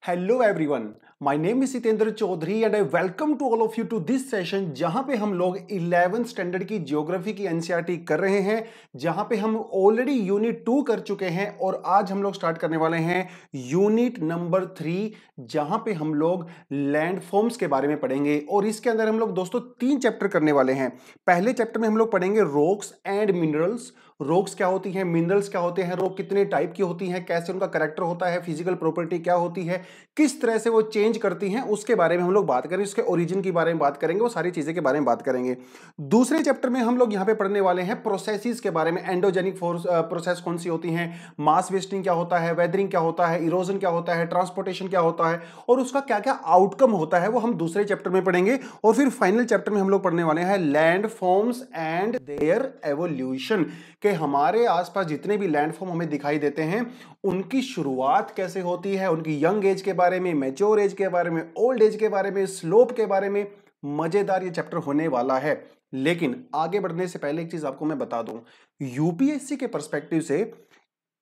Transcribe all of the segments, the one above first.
Hello everyone, my name is Jitendra Chaudhary and I welcome to all of you to this session जहां पे हम लोग 11th standard की geography की एनसीईआरटी कर रहे हैं, जहां पे हम ऑलरेडी यूनिट 2 कर चुके हैं और आज हम लोग स्टार्ट करने वाले हैं यूनिट नंबर 3 जहां पे हम लोग लैंडफॉर्म्स के बारे में पढ़ेंगे। और इसके अंदर हम लोग दोस्तों 3 चैप्टर करने वाले हैं। पहले चैप्टर में हम लोग पढ़ेंगे रॉक्स एंड मिनरल्स। रॉक्स क्या होती हैं, मिनरल्स क्या होते हैं, रॉक कितने टाइप की होती हैं, कैसे उनका कैरेक्टर होता है, फिजिकल प्रॉपर्टी क्या होती है, किस तरह से वो चेंज करती हैं, उसके बारे में हम लोग बात करेंगे। उसके ओरिजिन के बारे में बात करेंगे, वो सारी चीजें के बारे में बात करेंगे। दूसरे चैप्टर में हम लोग यहाँ पे पढ़ने वाले हैं प्रोसेसेस के बारे में। एंडोजेनिक प्रोसेस कौन सी होती हैं, मास वेस्टिंग क्या होता है, वेदरिंग क्या होता है, इरोजन क्या होता है, ट्रांसपोर्टेशन क्या होता है और उसका क्या क्या आउटकम होता है, वो हम दूसरे चैप्टर में पढ़ेंगे। और फिर फाइनल चैप्टर में हम लोग पढ़ने वाले हैं land forms and their evolution, कि हमारे आसपास जितने भी लैंडफॉर्म हमें दिखाई देते हैं उनकी शुरुआत कैसे होती है, उनकी यंग एज के बारे में, मैच्योर एज के बारे में, ओल्ड एज के बारे में, स्लोप के बारे में। मजेदार ये चैप्टर होने वाला है। लेकिन आगे बढ़ने से पहले एक चीज आपको मैं बता दूं, यूपीएससी के पर्सपेक्टिव से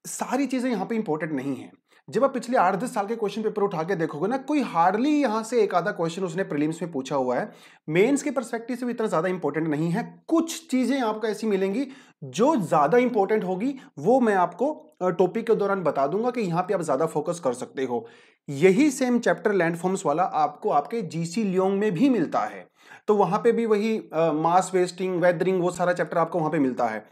सारी चीजें यहां पे इंपॉर्टेंट नहीं है। जब आप पिछले 8-10 साल के क्वेश्चन पेपर उठा के देखोगे ना, कोई हार्डली यहां से एक आधा क्वेश्चन उसने प्रीलिम्स में पूछा हुआ है। मेंस के पर्सपेक्टिव से भी इतना ज्यादा इंपॉर्टेंट नहीं है। कुछ चीजें आपको ऐसी मिलेंगी जो ज्यादा इंपॉर्टेंट होगी, वो मैं आपको टॉपिक के दौरान बता दूंगा कि यहां पे आप ज्यादा फोकस कर सकते हो। यही सेम चैप्टर लैंडफॉर्म्स वाला आपको आपके जीसी लियोंग में भी मिलता है, तो वहां पे भी वही मास वेस्टिंग, वेदरिंग, वो सारा चैप्टर आपको वहां पे मिलता है।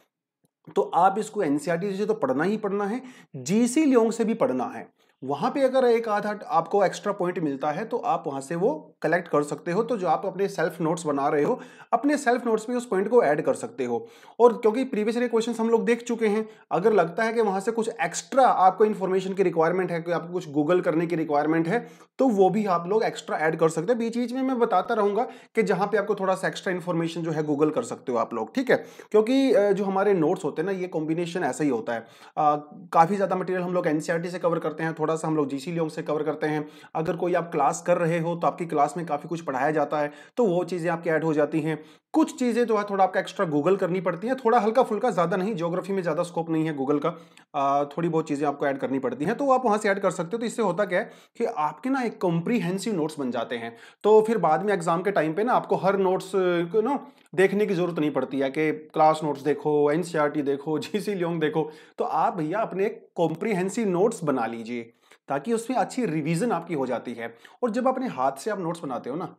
तो आप इसको एनसीईआरटी से तो पढ़ना ही पढ़ना है, जीसी लियोंग से भी पढ़ना है। वहां पे अगर एक आधा आपको एक्स्ट्रा पॉइंट मिलता है तो आप वहां से वो कलेक्ट कर सकते हो। तो जो आप अपने सेल्फ नोट्स बना रहे हो, अपने सेल्फ नोट्स में उस पॉइंट को ऐड कर सकते हो। और क्योंकि प्रीवियस ईयर क्वेश्चंस हम लोग देख चुके हैं, अगर लगता है कि वहां से कुछ एक्स्ट्रा आपको इन्फॉर्मेशन की रिक्वायरमेंट है, कि आपको कुछ गूगल करने की रिक्वायरमेंट है, तो वो भी आप लोग एक्स्ट्रा ऐड कर सकते हैं। बीच बीच में मैं बताता रहूंगा कि जहां पे आपको थोड़ा सा एक्स्ट्रा इन्फॉर्मेशन जो है गूगल कर सकते हो आप लोग, ठीक है। क्योंकि जो हमारे नोट्स होते हैं ना, ये कॉम्बिनेशन ऐसा ही होता है। काफी ज्यादा मटेरियल हम लोग एनसीईआरटी से कवर करते हैं, थोड़ा सा हम लोग जीसी लियोंग से कवर करते हैं। अगर कोई आप क्लास कर रहे हो तो आपकी क्लास में काफी कुछ पढ़ाया जाता है, तो वो चीजें आपकी ऐड हो जाती हैं। कुछ चीजें जो है थोड़ा आपका एक्स्ट्रा गूगल करनी पड़ती है, थोड़ा हल्का फुल्का, ज्यादा नहीं। ज्योग्राफी में ज्यादा स्कोप नहीं है गूगल का। थोड़ी बहुत चीजें आपको ऐड करनी पड़ती हैं, तो आप वहां से ऐड कर सकते हो। तो इससे होता क्या है कि आपके ना एक कॉम्प्रिहेंसिव नोट्स बन जाते हैं। तो फिर बाद में एग्जाम के टाइम पे ना आपको हर नोट्स को ना देखने की जरूरत नहीं पड़ती है कि क्लास नोट्स देखो, एनसीईआरटी देखो, जीसी लियोंग देखो। तो आप भैया अपने कॉम्प्रिहेंसिव नोट्स बना लीजिए, ताकि उसमें अच्छी रिवीजन आपकी हो जाती है। और जब अपने हाथ से आप नोट्स बनाते हो ना,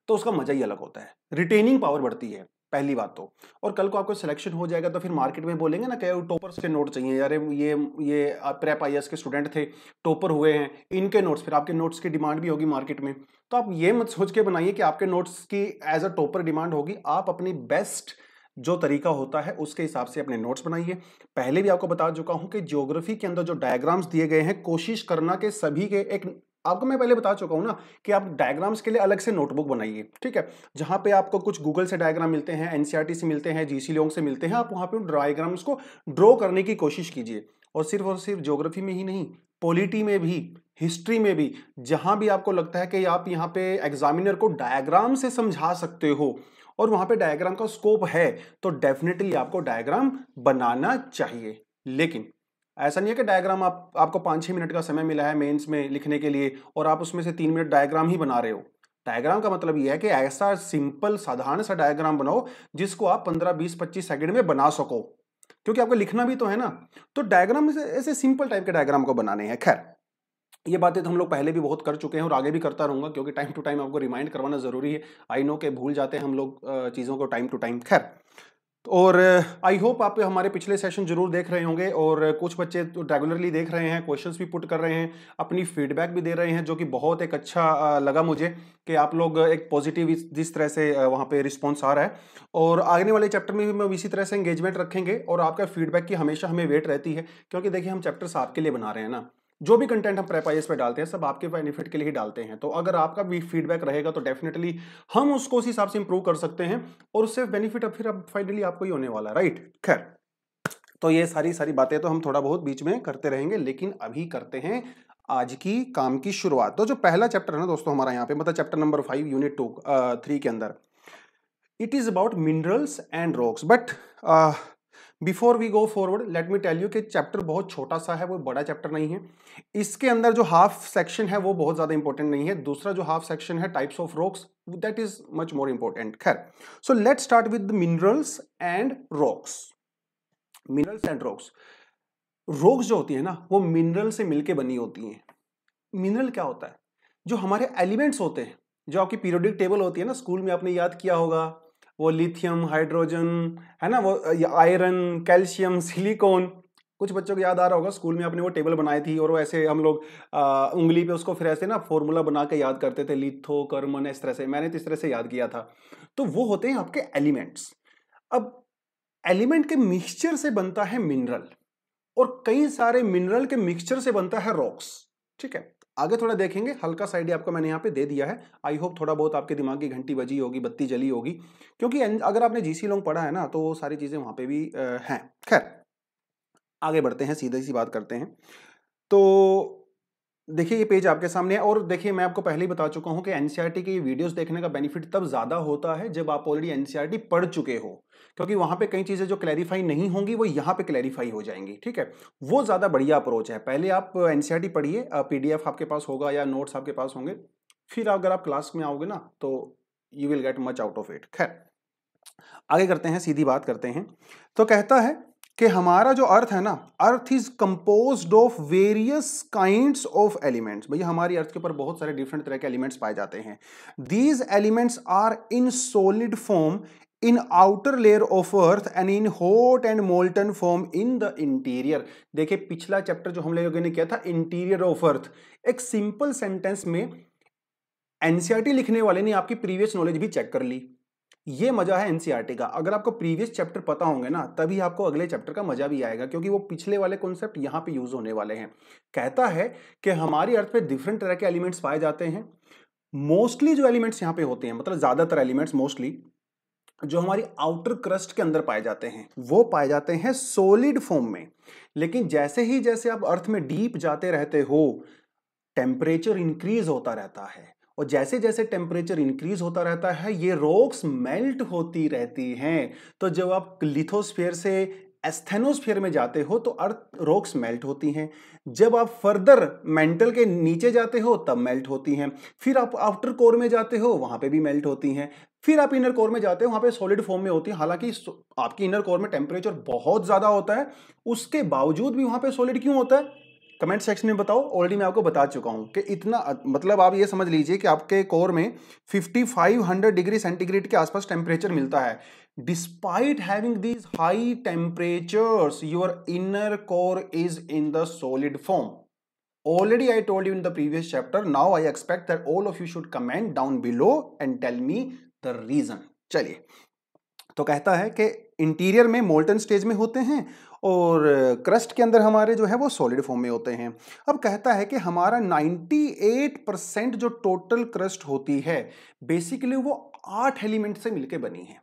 तो उसका मजा ही अलग होता है। रिटेनिंग पावर बढ़ती है, पहली बात तो। और कल को आपको सिलेक्शन हो जाएगा तो फिर मार्केट में बोलेंगे ना कि टॉपर्स के नोट चाहिए, अरे ये प्रेप आईएएस के स्टूडेंट थे, टॉपर हुए हैं, इनके नोट्स। फिर आपके नोट्स की डिमांड भी होगी मार्केट में। तो आप ये मत सोच के बनाइए कि आपके नोट्स की एज अ टॉपर डिमांड होगी। आप अपनी बेस्ट जो तरीका होता है उसके हिसाब से अपने नोट्स बनाइए। पहले भी आपको बता चुका हूं कि ज्योग्राफी के अंदर जो डायग्राम्स दिए गए हैं, कोशिश करना कि सभी के एक, आपको मैं पहले बता चुका हूं ना कि आप डायग्राम्स के लिए अलग से नोटबुक बनाइए, ठीक है। जहां पे आपको कुछ गूगल से डायग्राम मिलते हैं, एनसीईआरटी से मिलते हैं, जीसी लियोंग से मिलते हैं, आप वहां पे उन डायग्राम्स को ड्रॉ करने की कोशिश कीजिए। और सिर्फ ज्योग्राफी में ही नहीं, पॉलिटी में भी, हिस्ट्री में भी, जहां भी आपको लगता है कि आप यहाँ पे एग्जामिनर को डायग्राम से समझा सकते हो और वहां पे डायग्राम का स्कोप है, तो डेफिनेटली आपको डायग्राम बनाना चाहिए। लेकिन ऐसा नहीं है कि डायग्राम आपको 5-6 मिनट का समय मिला है मेंस में लिखने के लिए और आप उसमें से 3 मिनट डायग्राम ही बना रहे हो। डायग्राम का मतलब यह है कि ऐसा सिंपल साधारण सा डायग्राम बनाओ जिसको आप 15-20-25 सेकंड में बना सको, क्योंकि आपको लिखना भी तो है ना। तो डायग्राम ऐसे सिंपल टाइप के डायग्राम को बनाने हैं। खैर, ये बातें तो हम लोग पहले भी बहुत कर चुके हैं और आगे भी करता रहूंगा, क्योंकि टाइम टू टाइम आपको रिमाइंड करवाना जरूरी है। आई नो के भूल जाते हैं हम लोग चीज़ों को टाइम टू टाइम। खैर, और आई होप आप हमारे पिछले सेशन जरूर देख रहे होंगे और कुछ बच्चे तो रेगुलरली देख रहे हैं, क्वेश्चंस भी पुट कर रहे हैं, अपनी फीडबैक भी दे रहे हैं, जो कि बहुत एक अच्छा लगा मुझे कि आप लोग एक पॉजिटिव जिस तरह से वहाँ पे रिस्पॉन्स आ रहा है। और आने वाले चैप्टर में भी हम इसी तरह से एंगेजमेंट रखेंगे और आपका फीडबैक की हमेशा हमें वेट रहती है, क्योंकि देखिए हम चैप्टर्स आपके लिए बना रहे हैं ना। जो भी कंटेंट हम प्रेप आईएएस पे डालते हैं सब आपके बेनिफिट के लिए ही डालते हैं। तो अगर आपका भी फीडबैक रहेगा तो डेफिनेटली हम उसको उस हिसाब से इंप्रूव कर सकते हैं और उससे बेनिफिट अब फिर अब फाइनली आपको ही होने वाला है, राइट। खैर, तो ये सारी सारी बातें तो हम थोड़ा बहुत बीच में करते रहेंगे, लेकिन अभी करते हैं आज की काम की शुरुआत। तो जो पहला चैप्टर है ना दोस्तों हमारा यहाँ पे, मतलब चैप्टर नंबर 5 यूनिट 3 के अंदर, it is about minerals and rocks. But before we go forward let me tell you कि चैप्टर बहुत छोटा सा है, वो बड़ा चैप्टर नहीं है। इसके अंदर जो हाफ सेक्शन है वो बहुत ज्यादा इंपॉर्टेंट नहीं है। दूसरा जो हाफ सेक्शन है types of rocks, that is much more important. खैर, so let's start with minerals and rocks. Minerals and rocks, rocks जो होती है ना वो मिनरल से मिलके बनी होती हैं। मिनरल क्या होता है? जो हमारे एलिमेंट्स होते हैं, जो आपकी पीरियोडिक टेबल होती है ना, स्कूल में आपने याद किया होगा, वो लिथियम, हाइड्रोजन, है ना, वो आयरन, कैल्शियम, सिलिकॉन। कुछ बच्चों को याद आ रहा होगा, स्कूल में आपने वो टेबल बनाई थी और वो ऐसे हम लोग उंगली पे उसको फिर ऐसे ना फॉर्मूला बना के याद करते थे, लिथो कर्मन, इस तरह से। मैंने तो इस तरह से याद किया था। तो वो होते हैं आपके एलिमेंट्स। अब एलिमेंट के मिक्सचर से बनता है मिनरल, और कई सारे मिनरल के मिक्सचर से बनता है रॉक्स। ठीक है, आगे थोड़ा देखेंगे, हल्का सा आइडिया आपको मैंने यहाँ पे दे दिया है। आई होप थोड़ा बहुत आपके दिमाग की घंटी बजी होगी, बत्ती जली होगी, क्योंकि अगर आपने जीसी लॉन्ग पढ़ा है ना तो वो सारी चीजें वहां पे भी हैं। खैर, आगे बढ़ते हैं, सीधी सी बात करते हैं। तो देखिए ये पेज आपके सामने है, और देखिए मैं आपको पहले ही बता चुका हूं कि एनसीईआरटी के वीडियोस देखने का बेनिफिट तब ज्यादा होता है जब आप ऑलरेडी एनसीईआरटी पढ़ चुके हो, क्योंकि वहां पे कई चीजें जो क्लैरिफाई नहीं होंगी वो यहाँ पे क्लैरिफाई हो जाएंगी। ठीक है, वो ज्यादा बढ़िया अप्रोच है। पहले आप एनसीईआरटी पढ़िए, पीडीएफ आपके पास होगा या नोट्स आपके पास होंगे, फिर अगर आप क्लास में आओगे ना तो you will get much out of it. खैर, आगे करते हैं, सीधी बात करते हैं। तो कहता है कि हमारा जो अर्थ है ना, earth is composed of various kinds of elements. भैया हमारी अर्थ के ऊपर बहुत सारे डिफरेंट तरह के एलिमेंट्स पाए जाते हैं। These elements are in solid form in outer layer of earth and in hot and molten form in the interior. देखिए पिछला चैप्टर जो हम लोगों ने किया था इंटीरियर ऑफ अर्थ, एक सिंपल सेंटेंस में एनसीईआरटी लिखने वाले ने आपकी प्रीवियस नॉलेज भी चेक कर ली। ये मजा है एनसीईआरटी का। अगर आपको प्रीवियस चैप्टर पता होंगे ना तभी आपको अगले चैप्टर का मजा भी आएगा, क्योंकि वो पिछले वाले कॉन्सेप्ट यहां पे यूज होने वाले हैं। कहता है कि हमारी अर्थ पे डिफरेंट तरह के एलिमेंट्स पाए जाते हैं। मोस्टली जो एलिमेंट्स यहां पे होते हैं, मतलब ज्यादातर एलिमेंट्स मोस्टली जो हमारी आउटर क्रस्ट के अंदर पाए जाते हैं वो पाए जाते हैं सॉलिड फॉर्म में। लेकिन जैसे ही जैसे आप अर्थ में डीप जाते रहते हो, टेम्परेचर इंक्रीज होता रहता है, और जैसे जैसे टेम्परेचर इंक्रीज होता रहता है ये रॉक्स मेल्ट होती रहती हैं। तो जब आप लिथोस्फीयर से एस्थेनोस्फीयर में जाते हो तो अर्थ रॉक्स मेल्ट होती हैं। जब आप फर्दर मेंटल के नीचे जाते हो तब मेल्ट होती हैं। फिर आप आउटर कोर में जाते हो, वहां पे भी मेल्ट होती हैं। फिर आप इनर कोर में जाते हो, वहां पे सॉलिड फॉर्म में होती है। हालांकि आपकी इनर कोर में टेम्परेचर बहुत ज्यादा होता है, उसके बावजूद भी वहां पे सॉलिड क्यों होता है? कमेंट सेक्शन में बताओ। ऑलरेडी मैं आपको बता चुका हूं कि इतना, मतलब आप ये समझ लीजिए कि आपके कोर में 5500 डिग्री सेंटीग्रेड के आसपास टेम्परेचर मिलता है। Despite having these high temperatures your inner core is in the solid form. Already I told you in the previous chapter. Now I expect that all of you should comment down below and tell me the reason. चलिए, तो कहता है कि interior में molten stage में होते हैं और क्रस्ट के अंदर हमारे जो है वो सॉलिड फॉर्म में होते हैं। अब कहता है कि हमारा 98% जो टोटल क्रस्ट होती है बेसिकली वो 8 एलिमेंट से मिलकर बनी है।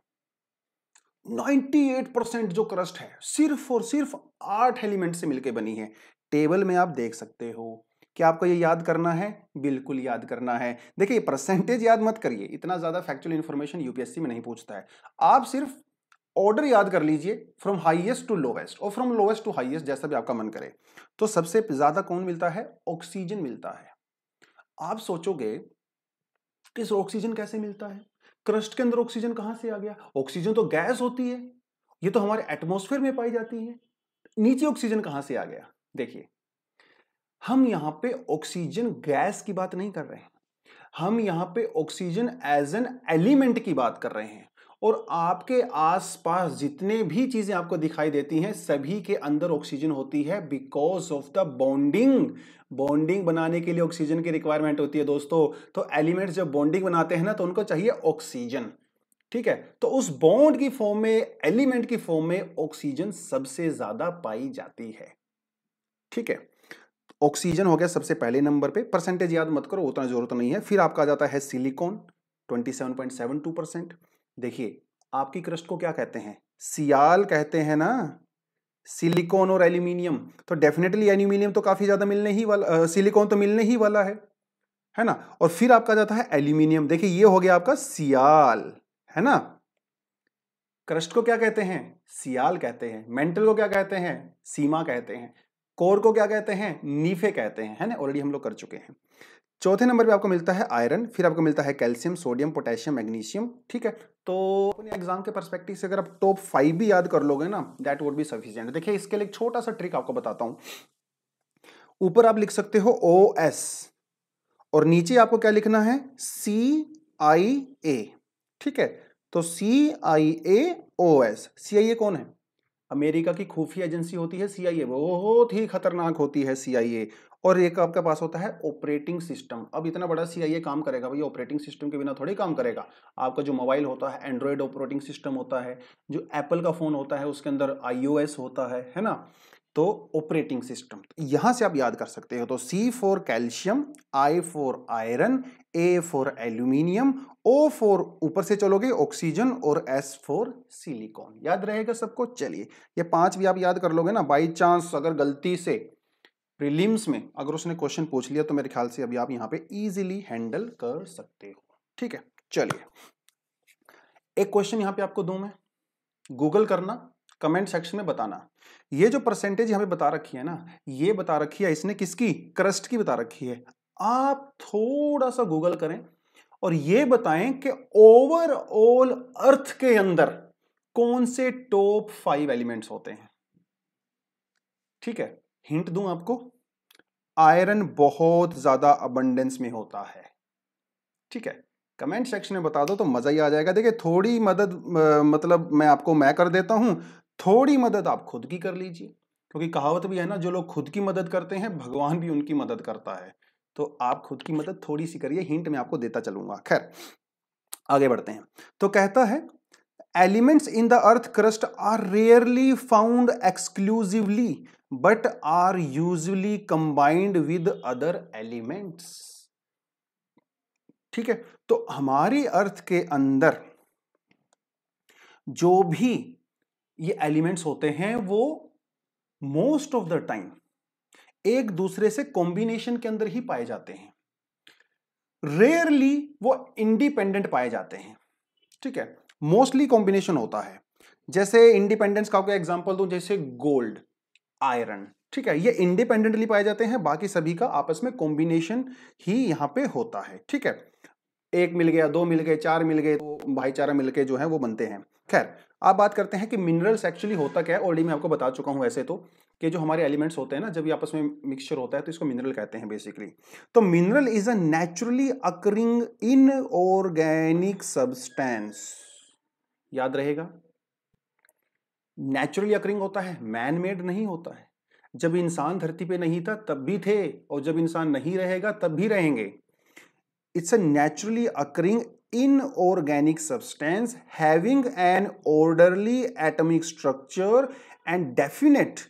98% जो क्रस्ट है सिर्फ और सिर्फ 8 एलिमेंट से मिलकर बनी है। टेबल में आप देख सकते हो। क्या आपको ये याद करना है? बिल्कुल याद करना है। देखिए परसेंटेज याद मत करिए, इतना ज्यादा फैक्चुअल इंफॉर्मेशन यूपीएससी में नहीं पूछता है। आप सिर्फ ऑर्डर याद कर लीजिए, फ्रॉम हाईएस्ट टू लोवेस्ट और फ्रॉम लोवेस्ट टू हाईएस्ट, जैसा भी आपका मन करे। तो सबसे ज्यादा कौन मिलता है? ऑक्सीजन मिलता है। आप सोचोगे कि ऑक्सीजन कैसे मिलता है? क्रस्ट के अंदर ऑक्सीजन कहां से आ गया? ऑक्सीजन तो गैस होती है, ये तो हमारे एटमॉस्फेयर में पाई जाती है। नीचे ऑक्सीजन कहां से आ गया? देखिए, हम यहां पे ऑक्सीजन गैस की बात नहीं कर रहे हैं, हम यहां पे ऑक्सीजन एज एन एलिमेंट की बात कर रहे हैं। और आपके आसपास जितने भी चीजें आपको दिखाई देती हैं सभी के अंदर ऑक्सीजन होती है, because of the bonding. Bonding बनाने के लिए ऑक्सीजन की रिक्वायरमेंट होती है दोस्तों। तो एलिमेंट्स जब बॉन्डिंग बनाते हैं ना तो उनको चाहिए ऑक्सीजन। ठीक है, तो उस बॉन्ड की फॉर्म में, एलिमेंट की फॉर्म में ऑक्सीजन सबसे ज्यादा पाई जाती है। ठीक है, ऑक्सीजन हो गया सबसे पहले नंबर पे। परसेंटेज याद मत करो, उतना जरूरत नहीं है। फिर आपका आ जाता है सिलिकॉन 27.72%। देखिए आपकी क्रस्ट को क्या कहते हैं? सियाल कहते हैं ना, सिलिकॉन और एल्यूमिनियम। तो डेफिनेटली एल्यूमिनियम तो काफी ज्यादा मिलने ही वाला, सिलिकॉन तो मिलने ही वाला है ना। और फिर आपका जाता है एल्यूमिनियम। देखिए ये हो गया आपका सियाल, है ना। क्रस्ट को क्या कहते हैं? सियाल कहते हैं। मेंटल को क्या कहते हैं? सीमा कहते हैं। कोर को क्या कहते हैं? नीफे कहते हैं, है ना, ऑलरेडी हम लोग कर चुके हैं। चौथे नंबर पे आपको मिलता है आयरन, फिर आपको मिलता है कैल्शियम, सोडियम, पोटेशियम, मैग्नीशियम। ठीक है, तो अपने एग्जाम के पर्सपेक्टिव से अगर आप टॉप 5 भी याद कर लोगे ना, दैट वुड बी सफिशिएंट। देखिए इसके लिए एक छोटा सा ट्रिक आपको बताता हूं। ऊपर आप लिख सकते हो OS और नीचे आपको क्या लिखना है? CIA। ठीक है, तो CIAOS। CIA कौन है? अमेरिका की खुफिया एजेंसी होती है CIA, बहुत ही खतरनाक होती है CIA। और एक आपके पास होता है ऑपरेटिंग सिस्टम। अब इतना बड़ा CIA काम करेगा भैया, ऑपरेटिंग सिस्टम के बिना थोड़ी काम करेगा। आपका जो मोबाइल होता है एंड्रॉयड ऑपरेटिंग सिस्टम होता है, जो एप्पल का फोन होता है उसके अंदर iOS होता है ना, तो ऑपरेटिंग सिस्टम यहां से आप याद कर सकते हो। तो C for calcium, I for iron, A for aluminium, O for ऊपर से चलोगे ऑक्सीजन और S फॉर सिलिकॉन। याद रहेगा सबको? चलिए ये 5 भी आप याद कर लोगे ना। बाई चांस अगर गलती से प्रीलिम्स में अगर उसने क्वेश्चन पूछ लिया तो मेरे ख्याल से अभी आप यहां पे इजीली हैंडल कर सकते हो। ठीक है, चलिए एक क्वेश्चन यहां पे आपको दूं मैं, गूगल करना, कमेंट सेक्शन में बताना। ये जो परसेंटेज हमें बता रखी है ना, ये बता रखी है इसने किसकी? क्रस्ट की बता रखी है। आप थोड़ा सा गूगल करें और ये बताएं कि ओवरऑल अर्थ के अंदर कौन से टॉप 5 एलिमेंट्स होते हैं। ठीक है, हिंट दूं आपको, आयरन बहुत ज्यादा अबंडेंस में होता है। ठीक है, कमेंट सेक्शन में बता दो तो मजा ही आ जाएगा। देखिए थोड़ी मदद मतलब मैं कर देता हूं, थोड़ी मदद आप खुद की कर लीजिए, क्योंकि कहावत भी है ना, जो लोग खुद की मदद करते हैं भगवान भी उनकी मदद करता है। तो आप खुद की मदद थोड़ी सी करिए, हिंट मैं आपको देता चलूंगा। खैर आगे बढ़ते हैं। तो कहता है elements in the earth crust are rarely found exclusively but are usually combined with other elements. ठीक है, तो हमारी अर्थ के अंदर जो भी ये एलिमेंट्स होते हैं वो मोस्ट ऑफ द टाइम एक दूसरे से कॉम्बिनेशन के अंदर ही पाए जाते हैं, रेयरली वो इंडिपेंडेंट पाए जाते हैं। ठीक है, मोस्टली कॉम्बिनेशन होता है। जैसे इंडिपेंडेंस का आपको एग्जांपल दूं, जैसे गोल्ड, आयरन। ठीक है, ये इंडिपेंडेंटली पाए जाते हैं, बाकी सभी का आपस में कॉम्बिनेशन ही यहां पे होता है। ठीक है, एक मिल गया, दो मिल गए, चार मिल गए, तो भाईचारा मिलके जो है वो बनते हैं। खैर आप बात करते हैं कि मिनरल्स एक्चुअली होता क्या है। ऑलरेडी मैं आपको बता चुका हूं ऐसे तो, कि जो हमारे एलिमेंट्स होते हैं ना, जब ये आपस में मिक्सचर होता है तो इसको मिनरल कहते हैं बेसिकली। तो mineral is a naturally occurring inorganic substance. याद रहेगा, नेचुरली अकरिंग होता है, मैन मेड नहीं होता है। जब इंसान धरती पे नहीं था तब भी थे, और जब इंसान नहीं रहेगा तब भी रहेंगे। It's a naturally occurring inorganic substance having an orderly atomic structure and definite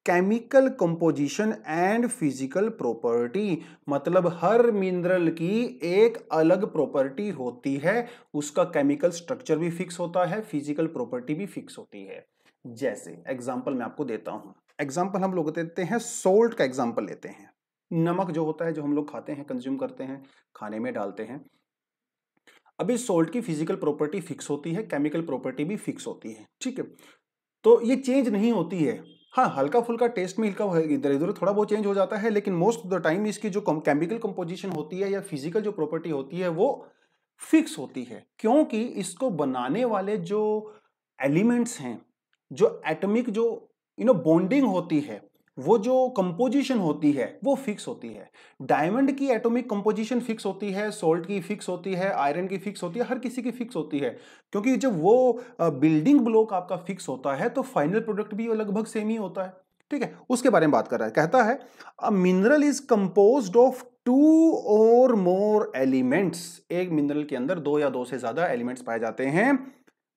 chemical composition and physical property. मतलब हर मिनरल की एक अलग प्रॉपर्टी होती है, उसका केमिकल स्ट्रक्चर भी फिक्स होता है, फिजिकल प्रॉपर्टी भी फिक्स होती है। जैसे एग्जांपल मैं आपको देता हूं, एग्जांपल हम लोग देते हैं, सोल्ट का एग्जांपल लेते हैं। नमक जो होता है, जो हम लोग खाते हैं, कंज्यूम करते हैं, खाने में डालते हैं। अभी सोल्ट की फिजिकल प्रॉपर्टी फिक्स होती है, केमिकल प्रॉपर्टी भी फिक्स होती है। ठीक है, तो ये चेंज नहीं होती है। हाँ, हल्का फुल्का टेस्ट में हल्का इधर इधर थोड़ा बहुत चेंज हो जाता है, लेकिन मोस्ट ऑफ द टाइम इसकी जो केमिकल कंपोजिशन होती है या फिजिकल जो प्रॉपर्टी होती है वो फिक्स होती है, क्योंकि इसको बनाने वाले जो एलिमेंट्स हैं, जो एटॉमिक जो बॉन्डिंग होती है, वो जो कंपोजिशन होती है वो फिक्स होती है। डायमंड की एटॉमिक कंपोजिशन फिक्स होती है, सोल्ट की फिक्स होती है, आयरन की फिक्स होती है, हर किसी की फिक्स होती है। क्योंकि जब वो बिल्डिंग ब्लॉक आपका फिक्स होता है तो फाइनल प्रोडक्ट भी लगभग सेम ही होता है। ठीक है, उसके बारे में बात कर रहा है। कहता है a mineral is composed of 2 और मोर एलिमेंट्स। एक मिनरल के अंदर 2 या 2 से ज्यादा एलिमेंट्स पाए जाते हैं,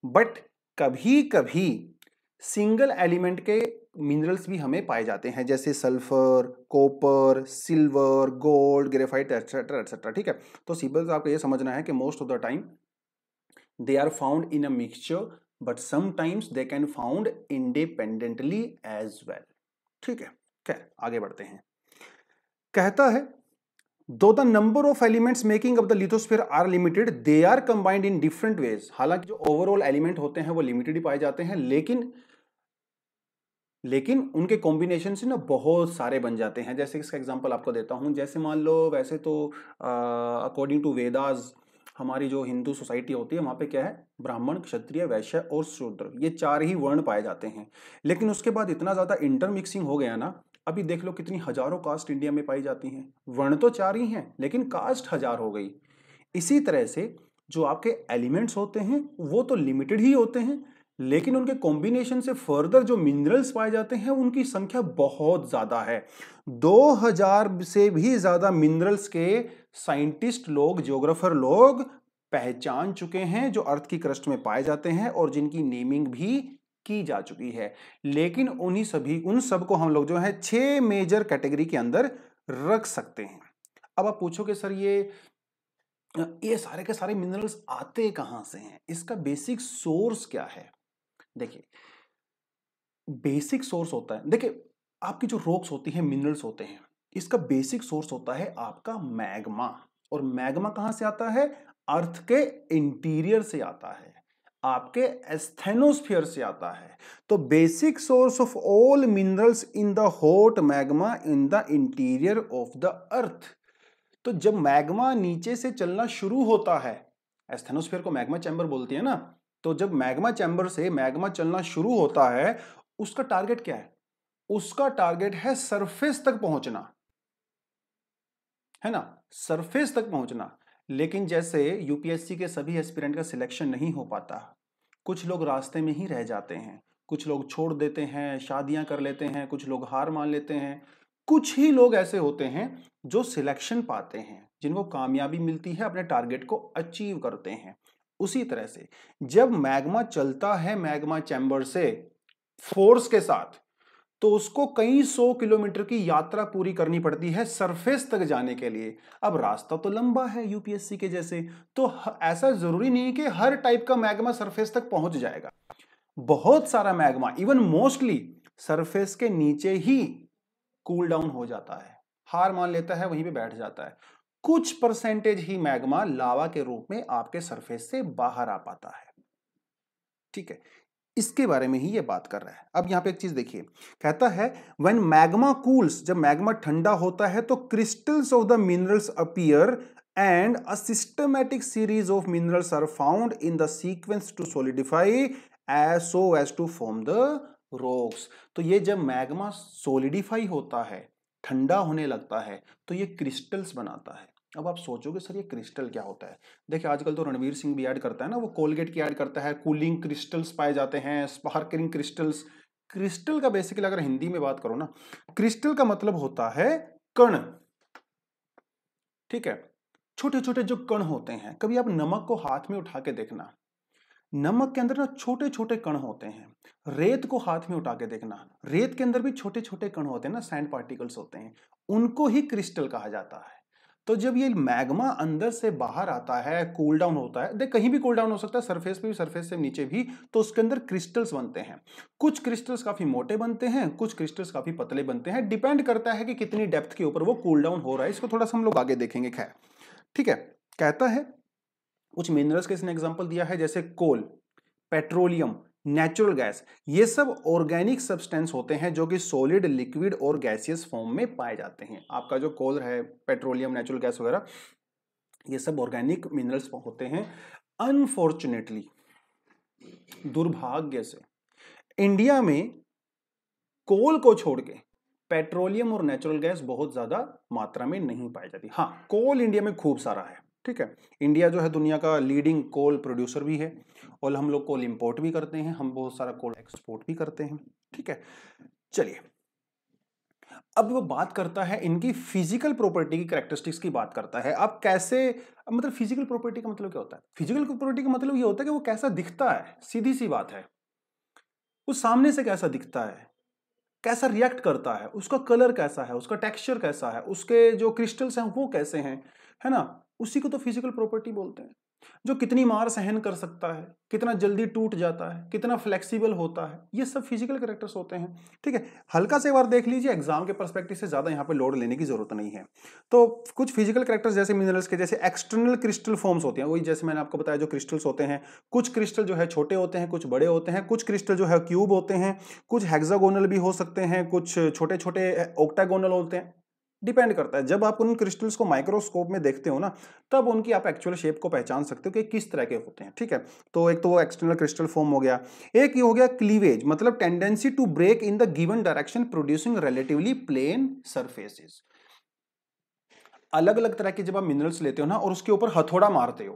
बट कभी कभी सिंगल एलिमेंट के मिनरल्स भी हमें पाए जाते हैं, जैसे sulphur, copper, silver, gold, graphite etcetera etcetera. ठीक है, तो सिंपल आपको ये समझना है कि most of the time they are found in a mixture, but sometimes they can found independently as well. ठीक है, खैर आगे बढ़ते हैं। कहता है though the number of elements making up the lithosphere are limited, they are combined in different ways. हालांकि जो ओवरऑल एलिमेंट होते हैं वो लिमिटेड ही पाए जाते हैं, लेकिन उनके कॉम्बिनेशन से ना बहुत सारे बन जाते हैं। जैसे इसका एग्जांपल आपको देता हूं, जैसे मान लो, वैसे तो अकॉर्डिंग टू वेदास हमारी जो हिंदू सोसाइटी होती है वहां पे क्या है, ब्राह्मण, क्षत्रिय, वैश्य और शूद्र, ये चार ही वर्ण पाए जाते हैं। लेकिन उसके बाद इतना ज्यादा इंटरमिक्सिंग हो गया ना, अभी देख लो कितनी हजारों कास्ट इंडिया में पाई जाती हैं। वर्ण तो चार ही हैं लेकिन कास्ट हजार हो गई। इसी तरह से जो आपके एलिमेंट्स होते हैं वो तो लिमिटेड ही होते हैं, लेकिन उनके कॉम्बिनेशन से फर्दर जो मिनरल्स पाए जाते हैं उनकी संख्या बहुत ज्यादा है। 2000 से भी ज्यादा मिनरल्स के साइंटिस्ट लोग, ज्योग्राफर लोग पहचान चुके हैं जो अर्थ की क्रस्ट में पाए जाते हैं और जिनकी नेमिंग भी की जा चुकी है। लेकिन उन सब को हम लोग जो है 6 मेजर कैटेगरी के अंदर रख सकते हैं। अब आप पूछोगे सर ये सारे के सारे मिनरल्स आते कहां से हैं, इसका बेसिक सोर्स क्या है? देखिए, बेसिक सोर्स होता है, देखिए आपकी जो रॉक्स होती हैं, मिनरल्स होते हैं, इसका बेसिक सोर्स होता है आपका मैग्मा। और मैग्मा कहां से आता है? अर्थ के इंटीरियर से आता है, आपके एस्थेनोस्फीयर से आता है। तो basic source of all minerals in the hot magma in the interior of the earth. तो जब मैग्मा नीचे से चलना शुरू होता है, एस्थेनोस्फीयर को मैग्मा चैम्बर बोलती है ना, तो जब मैग्मा चैम्बर से मैग्मा चलना शुरू होता है, उसका टारगेट क्या है? उसका टारगेट है सरफेस तक पहुंचना, है ना, सरफेस तक पहुंचना। लेकिन जैसे यूपीएससी के सभी एस्पिरेंट का सिलेक्शन नहीं हो पाता, कुछ लोग रास्ते में ही रह जाते हैं, कुछ लोग छोड़ देते हैं, शादियां कर लेते हैं, कुछ लोग हार मान लेते हैं, कुछ ही लोग ऐसे होते हैं जो सिलेक्शन पाते हैं, जिनको कामयाबी मिलती है, अपने टारगेट को अचीव करते हैं। उसी तरह से जब मैग्मा चलता है मैग्मा चैम्बर से फोर्स के साथ, तो उसको कई 100 किलोमीटर की यात्रा पूरी करनी पड़ती है सरफेस तक जाने के लिए। अब रास्ता तो लंबा है यूपीएससी के जैसे, तो ऐसा जरूरी नहीं कि हर टाइप का मैग्मा सरफेस तक पहुंच जाएगा। बहुत सारा मैग्मा इवन मोस्टली सरफेस के नीचे ही कूल डाउन हो जाता है, हार मान लेता है, वहीं पे बैठ जाता है। कुछ परसेंटेज ही मैग्मा लावा के रूप में आपके सरफेस से बाहर आ पाता है। ठीक है, इसके बारे में ही ये बात कर रहा है। अब यहां पे एक चीज देखिए, कहता है व्हेन मैग्मा कूल्स, जब मैग्मा ठंडा होता है तो crystals of the minerals appear and a systematic series of minerals are found in the sequence to solidify as to form the rocks. तो ये जब मैग्मा सॉलिडिफाई होता है, ठंडा होने लगता है, तो ये क्रिस्टल्स बनाता है। अब आप सोचोगे सर ये क्रिस्टल क्या होता है? देखिए आजकल तो रणवीर सिंह भी ऐड करता है ना, वो कोलगेट की ऐड करता है, कूलिंग क्रिस्टल्स पाए जाते हैं, स्पार्कलिंग क्रिस्टल्स। क्रिस्टल का बेसिकली अगर हिंदी में बात करो ना, क्रिस्टल का मतलब होता है कण। ठीक है, छोटे छोटे जो कण होते हैं, कभी आप नमक को हाथ में उठा के देखना, नमक के अंदर ना छोटे छोटे कण होते हैं। रेत को हाथ में उठा के देखना, रेत के अंदर भी छोटे छोटे कण होते हैं ना, सैंड पार्टिकल्स होते हैं, उनको ही क्रिस्टल कहा जाता है। तो जब ये मैग्मा अंदर से बाहर आता है, कूल डाउन होता है, देख कहीं भी कूल डाउन हो सकता है, सरफेस पे भी, सरफेस से नीचे भी, तो उसके अंदर क्रिस्टल्स बनते हैं। कुछ क्रिस्टल्स काफी मोटे बनते हैं, कुछ क्रिस्टल्स काफी पतले बनते हैं, डिपेंड करता है कि कितनी डेप्थ के ऊपर वो कूल डाउन हो रहा है। इसको थोड़ा सा हम लोग आगे देखेंगे। खैर ठीक है, कहता है कुछ मिनरल्स के इसने एग्जांपल दिया है, जैसे कोल, पेट्रोलियम, नेचुरल गैस, ये सब ऑर्गेनिक सब्सटेंस होते हैं जो कि सॉलिड, लिक्विड और गैसियस फॉर्म में पाए जाते हैं। आपका जो कोल है, पेट्रोलियम, नेचुरल गैस वगैरह, ये सब ऑर्गेनिक मिनरल्स होते हैं। अनफॉर्चुनेटली, दुर्भाग्य से, इंडिया में कोल को छोड़ के पेट्रोलियम और नेचुरल गैस बहुत ज्यादा मात्रा में नहीं पाई जाती। हाँ, कोल इंडिया में खूब सारा है। ठीक है, इंडिया जो है दुनिया का लीडिंग कोल प्रोड्यूसर भी है, और हम लोग कोल इंपोर्ट भी करते हैं, हम बहुत सारा कोल एक्सपोर्ट भी करते हैं। ठीक है, चलिए अब वो बात करता है इनकी फिजिकल प्रॉपर्टी की, कैरेक्टरिस्टिक्स की बात करता है। अब कैसे, मतलब फिजिकल प्रॉपर्टी का मतलब क्या होता है? फिजिकल प्रॉपर्टी का मतलब ये होता है कि वो कैसा दिखता है, सीधी सी बात है। वो सामने से कैसा दिखता है, कैसा रिएक्ट करता है, उसका कलर कैसा है, उसका टेक्सचर कैसा है, उसके जो क्रिस्टल्स हैं वो कैसे हैं, है ना, उसी को तो फिजिकल प्रॉपर्टी बोलते हैं। जो कितनी मार सहन कर सकता है, कितना जल्दी टूट जाता है, कितना फ्लेक्सिबल होता है, ये सब फिजिकल कैरेक्टर्स होते हैं। ठीक है, हल्का से एक बार देख लीजिए, एग्जाम के पर्सपेक्टिव से ज्यादा यहाँ पे लोड लेने की जरूरत नहीं है। तो कुछ फिजिकल कैरेक्टर्स जैसे मिनरल्स के, जैसे एक्सटर्नल क्रिस्टल फॉर्म्स होते हैं, वही जैसे मैंने आपको बताया जो क्रिस्टल्स होते हैं, कुछ क्रिस्टल जो है छोटे होते हैं, कुछ बड़े होते हैं, कुछ क्रिस्टल जो है क्यूब होते हैं, कुछ हेक्सागोनल भी हो सकते हैं, कुछ छोटे छोटे ऑक्टागोनल होते हैं। डिपेंड करता है, जब आप उन क्रिस्टल्स को माइक्रोस्कोप में देखते हो ना, तब उनकी आप एक्चुअल शेप को पहचान सकते हो कि किस तरह के होते हैं। ठीक है, तो एक तो वो एक्सटर्नल क्रिस्टल फॉर्म हो गया, एक ये हो गया क्लीवेज, मतलब tendency to break in the given direction producing relatively plane surfaces. अलग अलग तरह के जब आप मिनरल्स लेते हो ना और उसके ऊपर हथौड़ा मारते हो,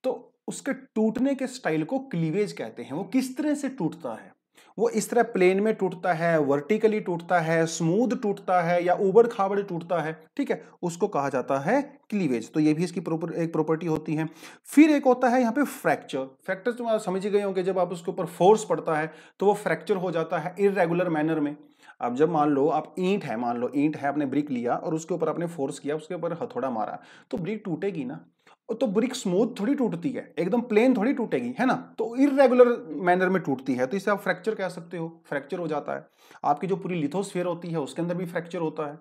तो उसके टूटने के स्टाइल को क्लीवेज कहते हैं। वो किस तरह से टूटता है, वो इस तरह प्लेन में टूटता है, वर्टिकली टूटता है, स्मूथ टूटता है, या उबड़ खाबड़ टूटता है। ठीक है, उसको कहा जाता है क्लीवेज। तो ये भी इसकी एक प्रॉपर्टी होती है। फिर एक होता है यहाँ पे फ्रैक्चर। फ्रैक्चर तो आप समझ ही गए होंगे, जब आप उसके ऊपर फोर्स पड़ता है तो वो फ्रैक्चर हो जाता है इररेगुलर मैनर में। अब जब मान लो आप ईंट है, मान लो ईंट है, आपने ब्रिक लिया और उसके ऊपर आपने फोर्स किया, उसके ऊपर हथौड़ा मारा, तो ब्रिक टूटेगी ना। तो ब्रिक स्मूथ थोड़ी टूटती है, एकदम प्लेन थोड़ी टूटेगी, है ना। तो इररेगुलर मैनर में टूटती है, तो इसे आप फ्रैक्चर कह सकते हो, फ्रैक्चर हो जाता है। आपकी जो पूरी लिथोस्फीयर होती है उसके अंदर भी फ्रैक्चर होता है।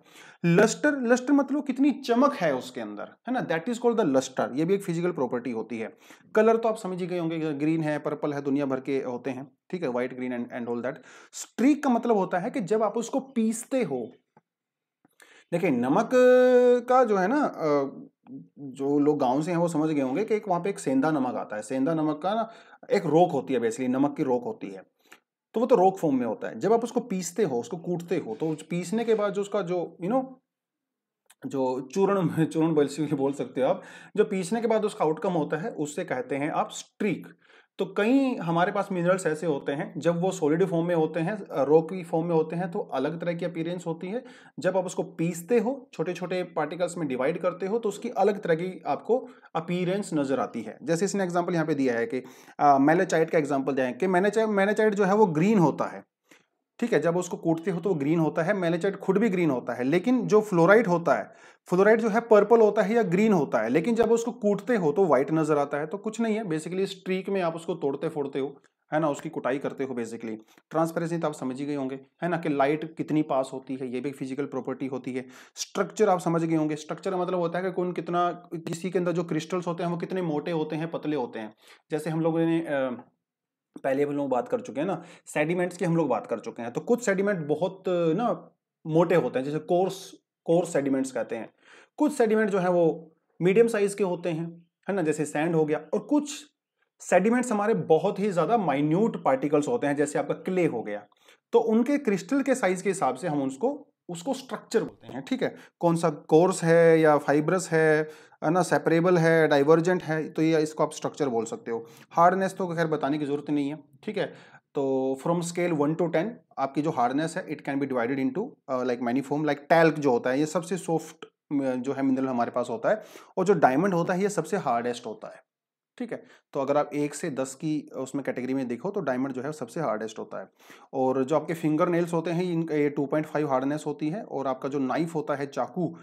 लस्टर, लस्टर मतलब कितनी चमक है उसके अंदर, है ना, that is called the lustre. ये भी एक फिजिकल प्रॉपर्टी होती है। कलर तो आप समझ ही गए होंगे, ग्रीन है, पर्पल है, दुनिया भर के होते हैं। ठीक है, white, green and all that. Streak का मतलब होता है कि जब आप उसको पीसते हो, देखिए नमक का जो है ना, जो लोग गांव से हैं वो समझ गए होंगे कि एक वहां पे एक सेंधा नमक आता है। सेंधा नमक का ना एक रोक होती है, बेसिकली नमक की रोक होती है। तो वो तो रोक फॉर्म में होता है। जब आप उसको पीसते हो, उसको कूटते हो, तो पीसने के बाद जो उसका जो जो चूर्ण चूर्ण बोल सकते हो आप, जो पीसने के बाद उसका आउटकम होता है, उससे कहते हैं आप स्ट्रीक। तो कई हमारे पास मिनरल्स ऐसे होते हैं, जब वो सॉलिड फॉर्म में होते हैं, रॉक की फॉर्म में होते हैं, तो अलग तरह की अपीयरेंस होती है। जब आप उसको पीसते हो, छोटे छोटे पार्टिकल्स में डिवाइड करते हो, तो उसकी अलग तरह की आपको अपीयरेंस नजर आती है। जैसे इसने एग्जाम्पल यहाँ पे दिया है कि मैलेचाइट का एग्जाम्पल दिया है कि मैलेचाइट जो है वो ग्रीन होता है। ठीक है, जब उसको कूटते हो तो वो ग्रीन होता है, मैलेचाइट खुद भी ग्रीन होता है। लेकिन जो फ्लोराइट होता है, फ्लोराइट जो है पर्पल होता है या ग्रीन होता है, लेकिन जब उसको कूटते हो तो व्हाइट नजर आता है। तो कुछ नहीं है, बेसिकली स्ट्रीक में आप उसको तोड़ते फोड़ते हो, है ना, उसकी कुटाई करते हो बेसिकली। ट्रांसपेरेंसी तो आप समझ ही गए होंगे, है ना, कि लाइट कितनी पास होती है, ये भी फिजिकल प्रॉपर्टी होती है। स्ट्रक्चर आप समझ गए होंगे, स्ट्रक्चर मतलब होता है कि कौन कितना, किसी के अंदर जो क्रिस्टल्स होते हैं वो कितने मोटे होते हैं, पतले होते हैं। जैसे हम लोगों ने पहले हम लोग बात कर चुके हैं ना, सेडिमेंट्स की हम लोग बात कर चुके हैं। तो कुछ सेडिमेंट बहुत ना मोटे होते हैं, जैसे कोर्स कोर्स सेडिमेंट्स कहते हैं। कुछ सेडिमेंट जो है वो मीडियम साइज के होते हैं, है ना, जैसे सैंड हो गया। और कुछ सेडिमेंट्स हमारे बहुत ही ज्यादा माइन्यूट पार्टिकल्स होते हैं, जैसे आपका क्ले हो गया। तो उनके क्रिस्टल के साइज के हिसाब से हम उसको उसको स्ट्रक्चर बोलते हैं। ठीक है, कौन सा कोर्स है या फाइब्रस है ना, सेपरेबल है, डाइवर्जेंट है, तो ये इसको आप स्ट्रक्चर बोल सकते हो। हार्डनेस तो खैर बताने की जरूरत नहीं है। ठीक है, तो फ्रॉम स्केल 1 to 10 आपकी जो हार्डनेस है, it can be divided into like many form. Like talc जो होता है, ये सबसे सॉफ्ट जो है मिनरल हमारे पास होता है, और जो डायमंड होता है ये सबसे हार्डेस्ट होता है। ठीक है, तो अगर आप 1 से 10 की उसमें कैटेगरी में देखो, तो डायमंड जो है सबसे हार्डेस्ट होता है। और जो आपके फिंगर नेल्स होते हैं, इनका ये 2.5 हार्डनेस होती है। और आपका जो नाइफ होता है, चाकू,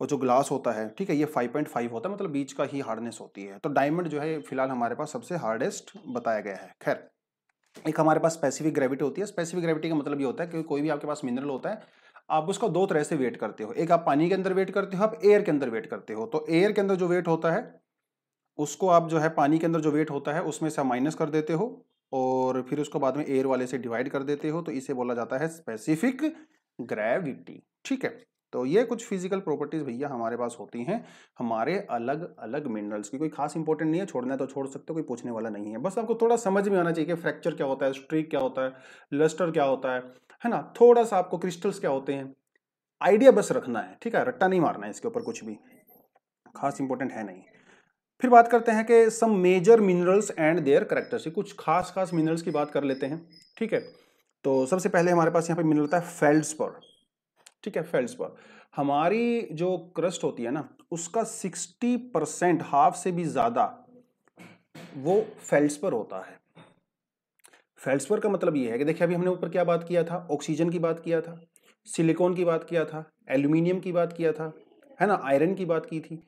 और जो ग्लास होता है, ठीक है, ये 5.5 होता है, मतलब बीच का ही हार्डनेस होती है। तो डायमंड जो है फिलहाल हमारे पास सबसे हार्डेस्ट बताया गया है। खैर, एक हमारे पास स्पेसिफिक ग्रेविटी होती है। स्पेसिफिक ग्रेविटी का मतलब ये होता है कि कोई भी आपके पास मिनरल होता है, आप उसका दो तरह से वेट करते हो। एक आप पानी के अंदर वेट करते हो, आप एयर के अंदर वेट करते हो। तो एयर के अंदर जो वेट होता है, उसको आप जो है पानी के अंदर जो वेट होता है उसमें से आप माइनस कर देते हो, और फिर उसको बाद में एयर वाले से डिवाइड कर देते हो। तो इसे बोला जाता है स्पेसिफिक ग्रेविटी। ठीक है, तो ये कुछ फिजिकल प्रॉपर्टीज भैया हमारे पास होती हैं हमारे अलग अलग मिनरल्स की। कोई खास इंपॉर्टेंट नहीं है, छोड़ना है तो छोड़ सकते हो, कोई पूछने वाला नहीं है। बस आपको थोड़ा समझ में आना चाहिए कि फ्रैक्चर क्या होता है, स्ट्रीक क्या होता है, लस्टर क्या होता है ना, थोड़ा सा आपको क्रिस्टल्स क्या होते हैं, आइडिया बस रखना है। ठीक है, रट्टा नहीं मारना है इसके ऊपर, कुछ भी खास इंपॉर्टेंट है नहीं। फिर बात करते हैं कि some major minerals and their characteristic. कुछ खास खास मिनरल्स की बात कर लेते हैं। ठीक है, तो सबसे पहले हमारे पास यहाँ पे मिनरल होता है फेल्ड्सपर। ठीक है, फेल्ड्सपर। हमारी जो क्रस्ट होती है ना, उसका 60%, हाफ से भी ज्यादा, वो फेल्ड्सपर होता है। फेल्ड्सपर का मतलब ये है कि देखिए, अभी हमने ऊपर क्या बात किया था, ऑक्सीजन की बात किया था, सिलिकॉन की बात किया था, एल्यूमिनियम की बात किया था, है ना, आयरन की बात की थी।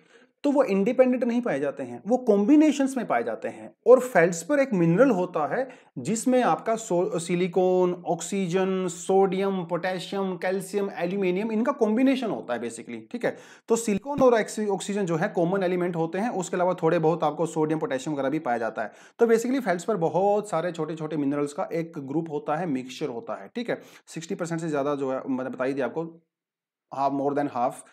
तो वो इंडिपेंडेंट नहीं पाए जाते हैं, वो कॉम्बिनेशंस में पाए जाते हैं। और फेल्ड्स्पर एक मिनरल होता है जिसमें आपका silicon, oxygen, sodium, potassium, calcium, aluminium, इनका कॉम्बिनेशन होता है बेसिकली, ठीक है। तो सिलिकॉन और ऑक्सीजन जो है कॉमन एलिमेंट होते हैं, उसके अलावा थोड़े बहुत आपको सोडियम, पोटेशियम वगैरह भी पाया जाता है। तो बेसिकली फेल्ड्स्पर बहुत सारे छोटे छोटे मिनरल्स का एक ग्रुप होता है, मिक्सचर होता है, ठीक है। 60% से ज्यादा जो है मैंने बताई थी आपको, हाफ, मोर देन हाफ,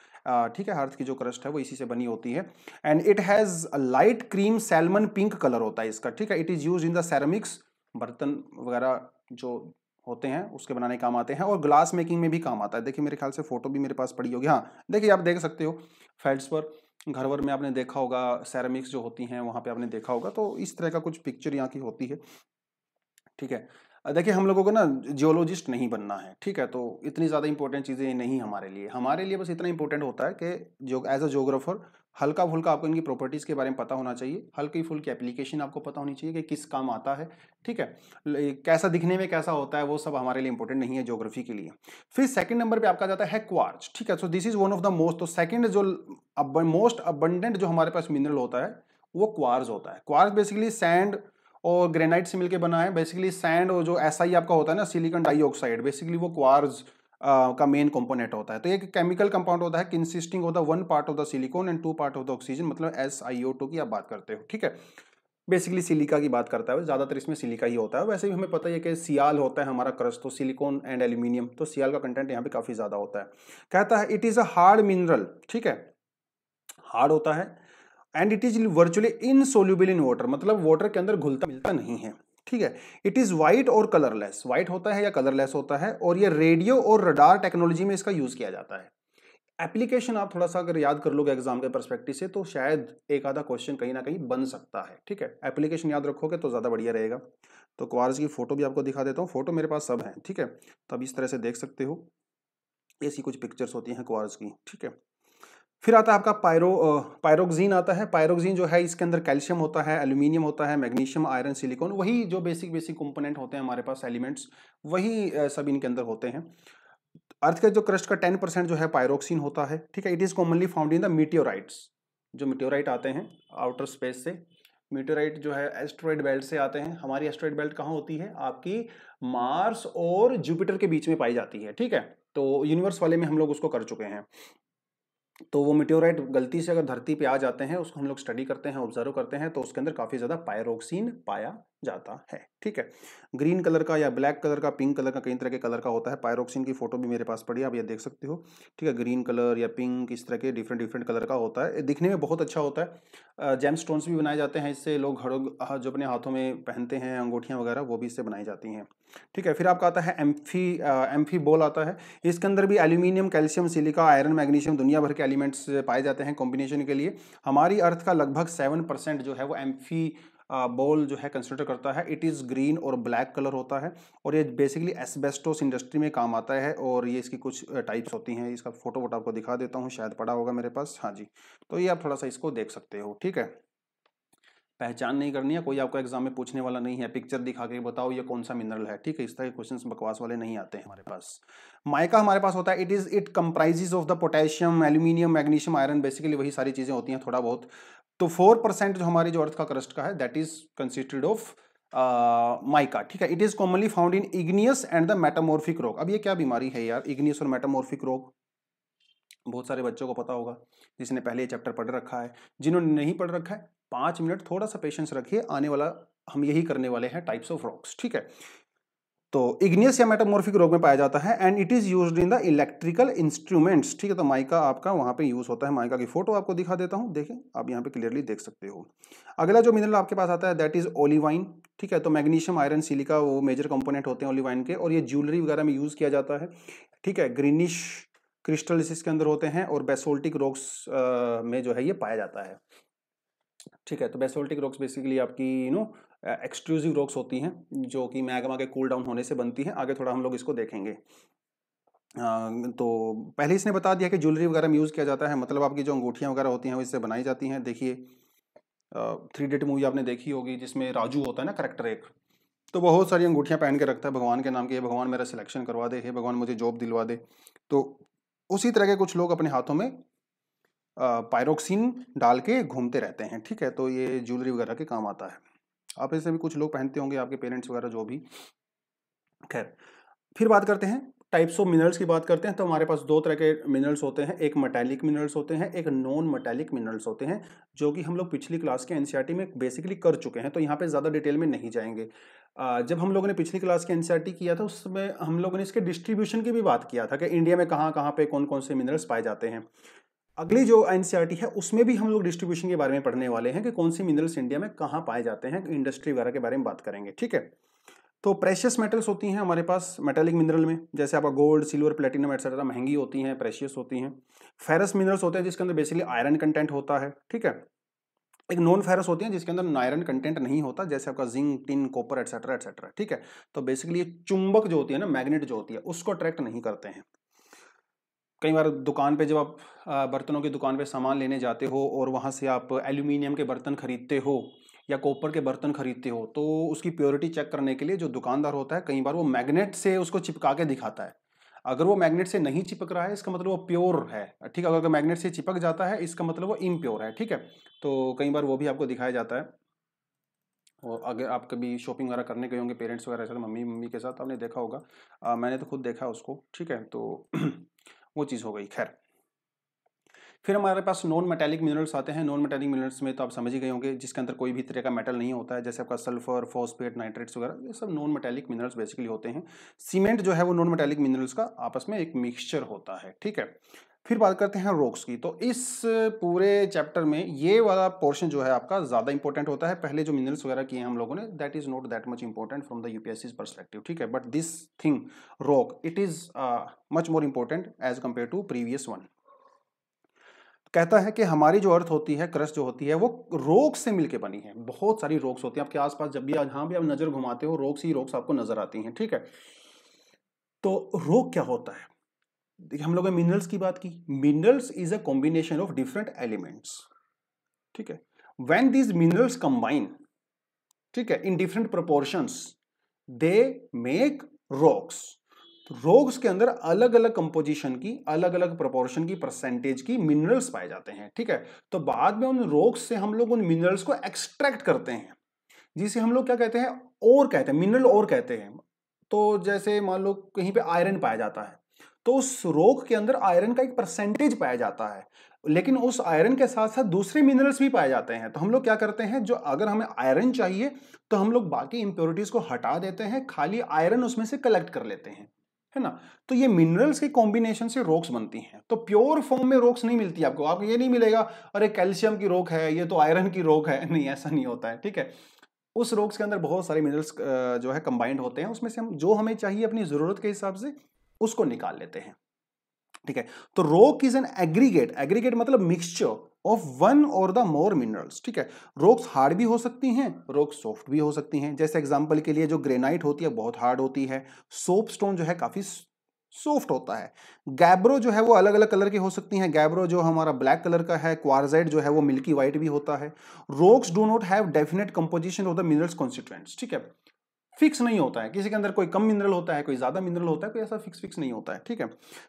ठीक है, अर्थ की जो क्रस्ट है वो इसी से बनी होती है। And it has light cream salmon pink colour होता है इसका, ठीक है। It is use in the ceramics, बर्तन वगैरह जो होते हैं उसके बनाने काम आते हैं, और ग्लास मेकिंग में भी काम आता है। देखिए मेरे ख्याल से फोटो भी मेरे पास पड़ी होगी, हाँ देखिए आप देख सकते हो फेल्ड्स्पर, घर वर में आपने देखा होगा, सेरेमिक्स जो होती हैं वहां पे आपने देखा होगा, तो इस तरह का कुछ पिक्चर यहाँ की होती है, ठीक है। देखिए हम लोगों को ना जियोलॉजिस्ट नहीं बनना है, ठीक है, तो इतनी ज़्यादा इंपॉर्टेंट चीज़ें नहीं हमारे लिए बस इतना इंपॉर्टेंट होता है कि जो एज अ जियोग्राफर हल्का फुल्का आपको इनकी प्रॉपर्टीज़ के बारे में पता होना चाहिए, हल्की फुल्की एप्लीकेशन आपको पता होनी चाहिए कि किस काम आता है, ठीक है। कैसा दिखने में कैसा होता है वो सब हमारे लिए इंपॉर्टेंट नहीं है ज्योग्राफी के लिए। फिर सेकंड नंबर पे आपका जाता है क्वार्ट्ज, ठीक है। So this is one of the most, तो सेकंड जो मोस्ट अबंडेंट जो हमारे पास मिनरल होता है वो क्वार्ट्ज होता है। क्वार्ट्ज बेसिकली सैंड और ग्रेनाइट से मिलकर बना है। बेसिकली सैंड और जो SI आपका होता है ना, सिलिकॉन डाइऑक्साइड, बेसिकली वो क्वार्ट्ज का मेन कंपोनेंट होता है। तो एक केमिकल कंपाउंड होता है consisting of the 1 part of the silicon and 2 part of the oxygen, मतलब SiO2 की आप बात करते हो, ठीक है। बेसिकली सिलिका की बात करता है, ज्यादातर इसमें सिलिका ही होता है। वैसे भी हमें पता ही है कि सियाल होता है हमारा क्रस्ट, तो सिलिकॉन एंड एल्यूमिनियम, तो सियाल का कंटेंट यहाँ पे काफी ज्यादा होता है। कहता है it is a hard mineral, ठीक है, हार्ड होता है, and it is virtually insoluble in water, मतलब वाटर के अंदर घुलता मिलता नहीं है, ठीक है। इट इज व्हाइट और कलरलेस, व्हाइट होता है या कलरलेस होता है, और ये रेडियो और रडार टेक्नोलॉजी में इसका यूज किया जाता है। एप्लीकेशन आप थोड़ा सा अगर याद कर लोगे एग्जाम के पर्सपेक्टिव से तो शायद एक आधा क्वेश्चन कहीं ना कहीं बन सकता है, ठीक है। एप्लीकेशन याद रखोगे तो ज्यादा बढ़िया रहेगा। तो क्वार्ट्ज की फोटो भी आपको दिखा देता हूँ, फोटो मेरे पास सब है, ठीक है। तो अब इस तरह से देख सकते हो, ऐसी कुछ पिक्चर्स होती हैं क्वार्ट्ज की, ठीक है। फिर आता है आपका पायरोक्सिन आता है। पायरोक्सिन जो है इसके अंदर कैल्शियम होता है, एल्यूमिनियम होता है, मैग्नीशियम, आयरन, सिलिकॉन, वही जो बेसिक कंपोनेंट होते हैं हमारे पास एलिमेंट्स, वही सब इनके अंदर होते हैं। अर्थ के जो क्रस्ट का 10% जो है पायरोक्सिन होता है, ठीक है। It is commonly found in the meteorites, जो मीटियोराइट आते हैं आउटर स्पेस से। मीटियोराइट जो है एस्ट्रॉइड बेल्ट से आते हैं। हमारी एस्ट्रॉइड बेल्ट कहाँ होती है, आपकी मार्स और जुपिटर के बीच में पाई जाती है, ठीक है। तो यूनिवर्स वाले में हम लोग उसको कर चुके हैं। तो वो मिट्योराइट गलती से अगर धरती पे आ जाते हैं, उसको हम लोग स्टडी करते हैं, ऑब्जर्व करते हैं, तो उसके अंदर काफी ज्यादा पायरोक्सिन पाया जाता है, ठीक है। ग्रीन कलर का या ब्लैक कलर का, पिंक कलर का, कई तरह के कलर का होता है। पायरोक्सिन की फोटो भी मेरे पास पड़ी है, आप ये देख सकते हो, ठीक है। ग्रीन कलर या पिंक, इस तरह के डिफरेंट डिफरेंट कलर का होता है, दिखने में बहुत अच्छा होता है। जेम स्टोन्स भी बनाए जाते हैं इससे, लोग घड़ों जो अपने हाथों में पहनते हैं, अंगूठियां वगैरह, वो भी इससे बनाई जाती हैं, ठीक है। फिर आपका आता है एम्फी बॉल आता है। इसके अंदर भी aluminium, calcium, silica, iron, magnesium, दुनिया भर के एलिमेंट्स पाए जाते हैं कॉम्बिनेशन के लिए। हमारी अर्थ का लगभग 7% जो है वो एम्फी बॉल जो है कंसिडर करता है। इट इज़ ग्रीन और ब्लैक कलर होता है, और ये बेसिकली एस्बेस्टोस इंडस्ट्री में काम आता है, और ये इसकी कुछ टाइप्स होती हैं। इसका फोटो वोटो आपको दिखा देता हूँ, शायद पड़ा होगा मेरे पास, हाँ जी। तो ये आप थोड़ा सा इसको देख सकते हो, ठीक है। पहचान नहीं करनी है, कोई आपको एग्जाम में पूछने वाला नहीं है पिक्चर दिखा के बताओ ये कौन सा मिनरल है, ठीक है। इस तरह के क्वेश्चंस बकवास वाले नहीं आते हैं हमारे पास। माइका हमारे पास होता है, it comprises of the potassium, aluminium, magnesium, iron, basically वही सारी चीजें होती हैं थोड़ा बहुत। तो 4% जो हमारी जो अर्थ का क्रस्ट का है that is consisted of mica, ठीक है। It is commonly found in igneous and the metamorphic rock. अब ये क्या बीमारी है यार, इग्नियस और मेटामॉर्फिक रॉक, बहुत सारे बच्चों को पता होगा जिसने पहले ये चैप्टर पढ़ रखा है। जिन्होंने नहीं पढ़ रखा है 5 मिनट थोड़ा सा पेशेंस रखिए, आने वाला हम यही करने वाले हैं, टाइप्स ऑफ रॉक्स, ठीक है। तो इग्नियस या मेटामॉर्फिक रॉक में पाया जाता है, and it is used in the electrical instruments, ठीक है। तो माइका आपका वहां पे यूज होता है। माइका की फोटो आपको दिखा देता हूं, देखें आप यहाँ पे क्लियरली देख सकते हो। अगला जो मिनरल आपके पास आता है दैट इज ओलिवाइन, ठीक है। तो मैग्नीशियम, आयरन, सिलिका वो मेजर कंपोनेंट होते हैं ओलिवाइन के, और ये ज्वेलरी वगैरह में यूज किया जाता है, ठीक है। ग्रीनिश क्रिस्टल्स इसके अंदर होते हैं, और बेसोल्टिक रॉक्स में जो है ये पाया जाता है, ठीक है। तो बेसोल्टिक रॉक्स बेसिकली आपकी एक्सट्रूसिव रॉक्स होती हैं, जो कि मैग्मा के कूल डाउन होने से बनती हैं। आगे थोड़ा हम लोग इसको देखेंगे। तो पहले इसने बता दिया कि ज्वेलरी वगैरह में यूज़ किया जाता है, मतलब आपकी जो अंगूठियाँ वगैरह होती हैं वो इससे बनाई जाती हैं। देखिए 3 इडियट मूवी आपने देखी होगी जिसमें राजू होता है ना करेक्टर एक, तो बहुत सारी अंगूठियाँ पहन के रखता है भगवान के नाम की, भगवान मेरा सिलेक्शन करवा दे, हे भगवान मुझे जॉब दिलवा दे। तो उसी तरह के कुछ लोग अपने हाथों में पायरोक्सिन डाल के घूमते रहते हैं, ठीक है। तो ये ज्वेलरी वगैरह के काम आता है। आप ऐसे भी कुछ लोग पहनते होंगे, आपके पेरेंट्स वगैरह जो भी। खैर, फिर बात करते हैं टाइप्स ऑफ मिनरल्स की बात करते हैं। तो हमारे पास दो तरह के मिनरल्स होते हैं, एक मेटालिक मिनरल्स होते हैं, एक नॉन मेटालिक मिनरल्स होते हैं, जो कि हम लोग पिछली क्लास के एनसीईआरटी में बेसिकली कर चुके हैं। तो यहाँ पे ज़्यादा डिटेल में नहीं जाएंगे। जब हम लोगों ने पिछली क्लास के एनसीईआरटी किया था, उसमें हम लोगों ने इसके डिस्ट्रीब्यूशन की भी बात किया था कि इंडिया में कहाँ कहाँ पे कौन कौन से मिनरल्स पाए जाते हैं। अगली जो एनसीईआरटी है उसमें भी हम लोग डिस्ट्रीब्यूशन के बारे में पढ़ने वाले हैं कि कौन सी मिनरल्स इंडिया में कहाँ पाए जाते हैं, इंडस्ट्री वगैरह के बारे में बात करेंगे, ठीक है। तो प्रेशियस मेटल्स होती हैं हमारे पास मेटालिक मिनरल में, जैसे आपका गोल्ड, सिल्वर, प्लेटिनम एक्सेट्रा महंगी होती हैं, प्रेशियस होती हैं। फेरस मिनरल्स होते हैं जिसके अंदर बेसिकली आयरन कंटेंट होता है, ठीक है। एक नॉन फेरस होती हैं जिसके अंदर आयरन कंटेंट नहीं होता, जैसे आपका zinc, tin, copper etcetera etcetera, ठीक है। तो बेसिकली ये चुंबक जो होती है ना, मैग्नेट जो होती है, उसको अट्रैक्ट नहीं करते हैं। कई बार दुकान पे जब आप बर्तनों की दुकान पे सामान लेने जाते हो और वहाँ से आप एल्यूमिनियम के बर्तन खरीदते हो या कॉपर के बर्तन खरीदते हो, तो उसकी प्योरिटी चेक करने के लिए जो दुकानदार होता है, कई बार वो मैग्नेट से उसको चिपका के दिखाता है। अगर वो मैग्नेट से नहीं चिपक रहा है, इसका मतलब वो प्योर है, ठीक है। अगर मैग्नेट से चिपक जाता है, इसका मतलब वो इम्प्योर है, ठीक है। तो कई बार वो भी आपको दिखाया जाता है। और अगर आप कभी शॉपिंग वगैरह करने गए होंगे पेरेंट्स वगैरह के साथ, मम्मी के साथ, आपने देखा होगा। मैंने तो खुद देखा उसको, ठीक है। तो वो चीज़ हो गई। खैर, फिर हमारे पास नॉन मेटालिक मिनरल्स आते हैं। नॉन मेटालिक मिनरल्स में तो आप समझ ही गए होंगे, जिसके अंदर कोई भी तरह का मेटल नहीं होता है, जैसे आपका सल्फर, फॉस्फेट, नाइट्रेट्स वगैरह, ये सब नॉन मेटालिक मिनरल्स बेसिकली होते हैं। सीमेंट जो है वो नॉन मेटालिक मिनरल्स का आपस में एक मिक्सचर होता है, ठीक है। फिर बात करते हैं रॉक्स की। तो इस पूरे चैप्टर में ये वाला पोर्शन जो है आपका ज़्यादा इंपॉर्टेंट होता है। पहले जो मिनरल्स वगैरह किए हैं हम लोगों ने, that is not that much important from the UPSC perspective, ठीक है। But this thing rock, it is much more important as compare to previous one. कहता है कि हमारी जो अर्थ होती है, क्रस्ट जो होती है, वो रॉक्स से मिलके बनी है। बहुत सारी रॉक्स होती हैं आपके आसपास, जब भी जहां भी आप नजर घुमाते हो, रॉक्स ही रॉक्स आपको नजर आती हैं, ठीक है। तो रॉक क्या होता है? देखिए, हम लोगों ने मिनरल्स की बात की। Minerals is a combination of different elements, ठीक है। व्हेन दीज मिनरल्स कंबाइन, ठीक है, in different proportions, they make rocks. Rocks के अंदर अलग अलग कंपोजिशन की, अलग अलग प्रोपोर्शन की, परसेंटेज की मिनरल्स पाए जाते हैं, ठीक है। तो बाद में उन रॉक्स से हम लोग उन मिनरल्स को एक्सट्रैक्ट करते हैं, जिसे हम लोग क्या कहते हैं, ओर कहते हैं, मिनरल ओर कहते हैं। तो जैसे मान लो कहीं पे आयरन पाया जाता है, तो उस रॉक के अंदर आयरन का एक परसेंटेज पाया जाता है, लेकिन उस आयरन के साथ साथ दूसरे मिनरल्स भी पाए जाते हैं। तो हम लोग क्या करते हैं, जो अगर हमें आयरन चाहिए तो हम लोग बाकी इंप्योरिटीज को हटा देते हैं, खाली आयरन उसमें से कलेक्ट कर लेते हैं, है ना। तो ये मिनरल्स के कॉम्बिनेशन से रॉक्स बनती हैं। तो प्योर फॉर्म में रॉक्स नहीं मिलती आपको ये नहीं मिलेगा अरे कैल्शियम की रॉक है, ये तो आयरन की रॉक है, नहीं, ऐसा नहीं होता है, ठीक है। उस रॉक्स के अंदर बहुत सारे मिनरल्स जो है कंबाइंड होते हैं, उसमें से हम जो हमें चाहिए अपनी जरूरत के हिसाब से उसको निकाल लेते हैं, ठीक है। तो rock is an aggregate, aggregate मतलब मिक्सचर ऑफ वन और द मोर मिनरल्स, ठीक है। रॉक्स हार्ड भी हो सकती हैं, रॉक्स सॉफ्ट भी हो सकती हैं। जैसे एग्जांपल के लिए जो ग्रेनाइट होती है बहुत हार्ड होती है, सोपस्टोन जो है काफी सॉफ्ट होता है। गैब्रो जो है वो अलग अलग कलर की हो सकती हैं, गैब्रो जो हमारा ब्लैक कलर का है, क्वार्जाइट जो है वो मिल्की व्हाइट भी होता है। Rocks do not have definite composition of the minerals constituents, ठीक है। फिक्स नहीं होता है, किसी के अंदर कोई कम मिनरल होता है, कोई ज्यादा मिनरल होता है, कोई ऐसा फिक्स नहीं होता है, ठीक है।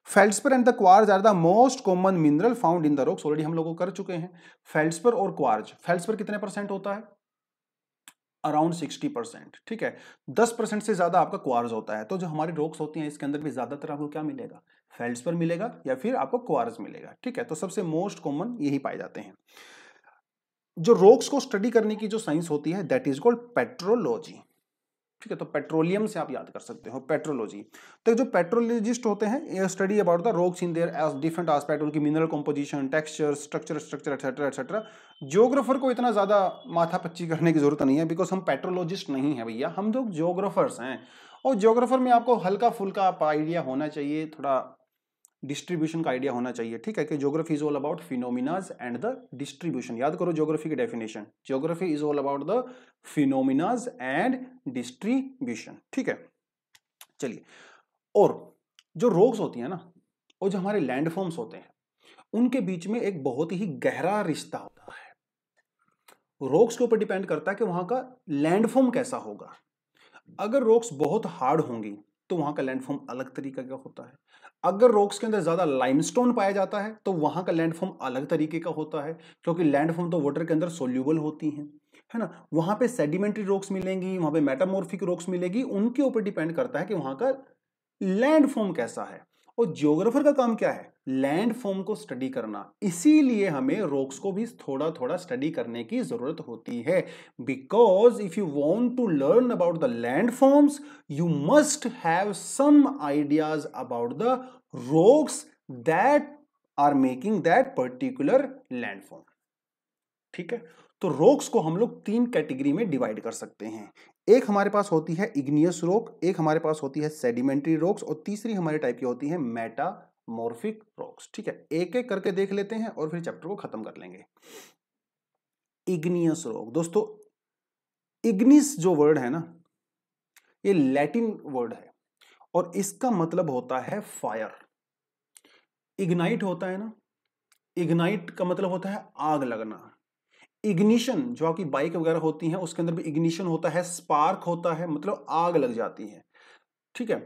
Feldspar and the quartz are the most common mineral found in the rocks, already हम लोग कर चुके हैं। फेल्ड्सपर और क्वार्ज, फेल्ड्सपर कितने परसेंट होता है, अराउंड 60%, ठीक है। 10% से ज्यादा आपका क्वार्ज होता है। तो जो हमारी रॉक्स होती हैं इसके अंदर भी ज्यादातर आपको क्या मिलेगा, फेल्ड्सपर मिलेगा या फिर आपको क्वार्ज मिलेगा, ठीक है। तो सबसे मोस्ट कॉमन यही पाए जाते हैं। जो रॉक्स को स्टडी करने की जो साइंस होती है, दैट इज कॉल्ड पेट्रोलॉजी, ठीक है। तो पेट्रोलियम से आप याद कर सकते हो, पेट्रोलॉजी। तो जो पेट्रोलॉजिस्ट होते हैं, ये study about the rocks in their age different aspect, उनकी mineral composition, texture, structure etcetera etcetera. Geographer को इतना ज्यादा माथा पच्ची करने की जरूरत नहीं है, बिकॉज हम पेट्रोलॉजिस्ट नहीं है भैया, हम लोग ज्योग्राफर्स हैं। और ज्योग्राफर में आपको हल्का फुल्का आइडिया होना चाहिए, थोड़ा डिस्ट्रीब्यूशन का आइडिया होना चाहिए, ठीक है। कि geography is all about phenomenas and the distribution. याद करो ज्योग्राफी की definition, geography is all about the phenomenas and distribution, ठीक है। चलिए, और जो रॉक्स होती है ना, और जो हमारे लैंडफॉर्म्स होते हैं, उनके बीच में एक बहुत ही गहरा रिश्ता होता है। रॉक्स के ऊपर डिपेंड करता है कि वहां का लैंडफॉर्म कैसा होगा। अगर रॉक्स बहुत हार्ड होंगी तो वहां का लैंडफॉर्म अलग तरीके का होता है। अगर रॉक्स के अंदर ज्यादा लाइमस्टोन पाया जाता है तो वहां का लैंडफॉर्म अलग तरीके का होता है, क्योंकि लैंडफॉर्म तो वाटर के अंदर सोल्यूबल होती हैं, है ना। वहां पे सेडिमेंट्री रॉक्स मिलेंगी, वहां पे मेटामॉर्फिक रॉक्स मिलेगी, उनके ऊपर डिपेंड करता है कि वहां का लैंडफॉर्म कैसा है। और जियोग्राफर का काम क्या है? लैंडफॉर्म को स्टडी करना। इसीलिए हमें रॉक्स को भी थोड़ा थोड़ा स्टडी करने की जरूरत होती है, because if you want to learn about the landforms you must have some ideas about the rocks that are making that particular landform. ठीक है, तो रॉक्स को हम लोग 3 कैटेगरी में डिवाइड कर सकते हैं। एक हमारे पास होती है इग्नियस रॉक, एक हमारे पास होती है सेडिमेंट्री रॉक्स, और तीसरी हमारे टाइप की होती है मेटामॉर्फिक रॉक्स। ठीक है, एक एक करके देख लेते हैं और फिर चैप्टर को खत्म कर लेंगे। इग्नियस रॉक, दोस्तों इग्निस जो वर्ड है ना, ये लैटिन वर्ड है और इसका मतलब होता है फायर। इग्नाइट होता है ना, इग्नाइट का मतलब होता है आग लगना। इग्निशन जो आपकी बाइक वगैरह होती हैं उसके अंदर भी इग्निशन होता है, स्पार्क होता है, मतलब आग लग जाती है। ठीक है,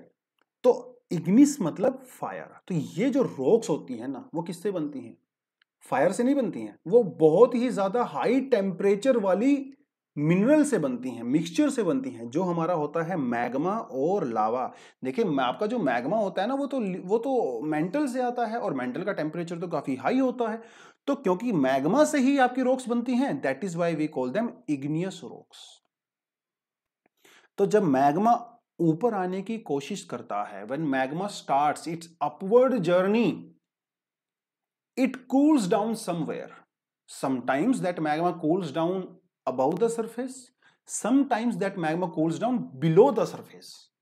तो इग्निस मतलब फायर। तो ये जो रॉक्स होती है ना वो किससे बनती हैं? फायर से नहीं बनती हैं, वो बहुत ही ज्यादा हाई टेम्परेचर वाली मिनरल से बनती हैं, मिक्सचर से बनती हैं, जो हमारा होता है मैग्मा और लावा। देखिए आपका जो मैग्मा होता है ना वो तो मेंटल से आता है, और मेंटल का टेम्परेचर तो काफी हाई होता है। तो क्योंकि मैग्मा से ही आपकी रॉक्स बनती हैं, that is why we call them igneous rocks. तो जब मैग्मा ऊपर आने की कोशिश करता है, when magma starts its upward journey, it cools down somewhere. Sometimes that magma cools down above the surface, sometimes that magma cools down below the surface.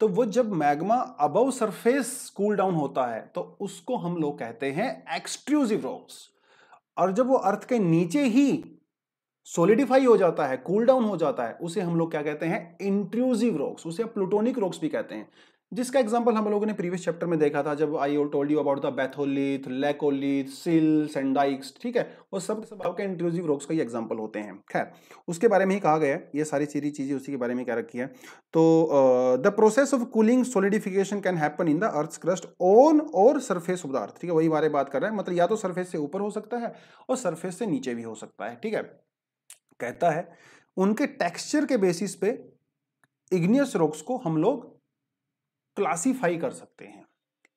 तो वो जब magma above surface cool down होता है तो उसको हम लोग कहते हैं एक्सट्रूसिव रॉक्स, और जब वो अर्थ के नीचे ही सॉलिडिफाई हो जाता है, कूल डाउन हो जाता है, उसे हम लोग क्या कहते हैं? Intrusive rocks. उसे प्लूटोनिक रॉक्स भी कहते हैं, जिसका एग्जांपल हम लोगों ने प्रीवियस चैप्टर में देखा था, जब I told you about the batholith, laccolith, sills and dykes. ठीक है, वो सब आपके इंट्रूसिव रॉक्स का ही एग्जांपल होते हैं। खैर, उसके बारे में ही कहा गया है, ये सारी चीजें उसी के बारे में क्या रखी है। तो the process of cooling solidification can happen in the earth crust on और सरफेस ऑफ द अर्थ। ठीक है, वही बारे बात कर रहे हैं, मतलब या तो सरफेस से ऊपर हो सकता है और सरफेस से नीचे भी हो सकता है। ठीक है, कहता है उनके टेक्सचर के बेसिस पे इग्नियस रॉक्स को हम लोग क्लासिफाई कर सकते हैं।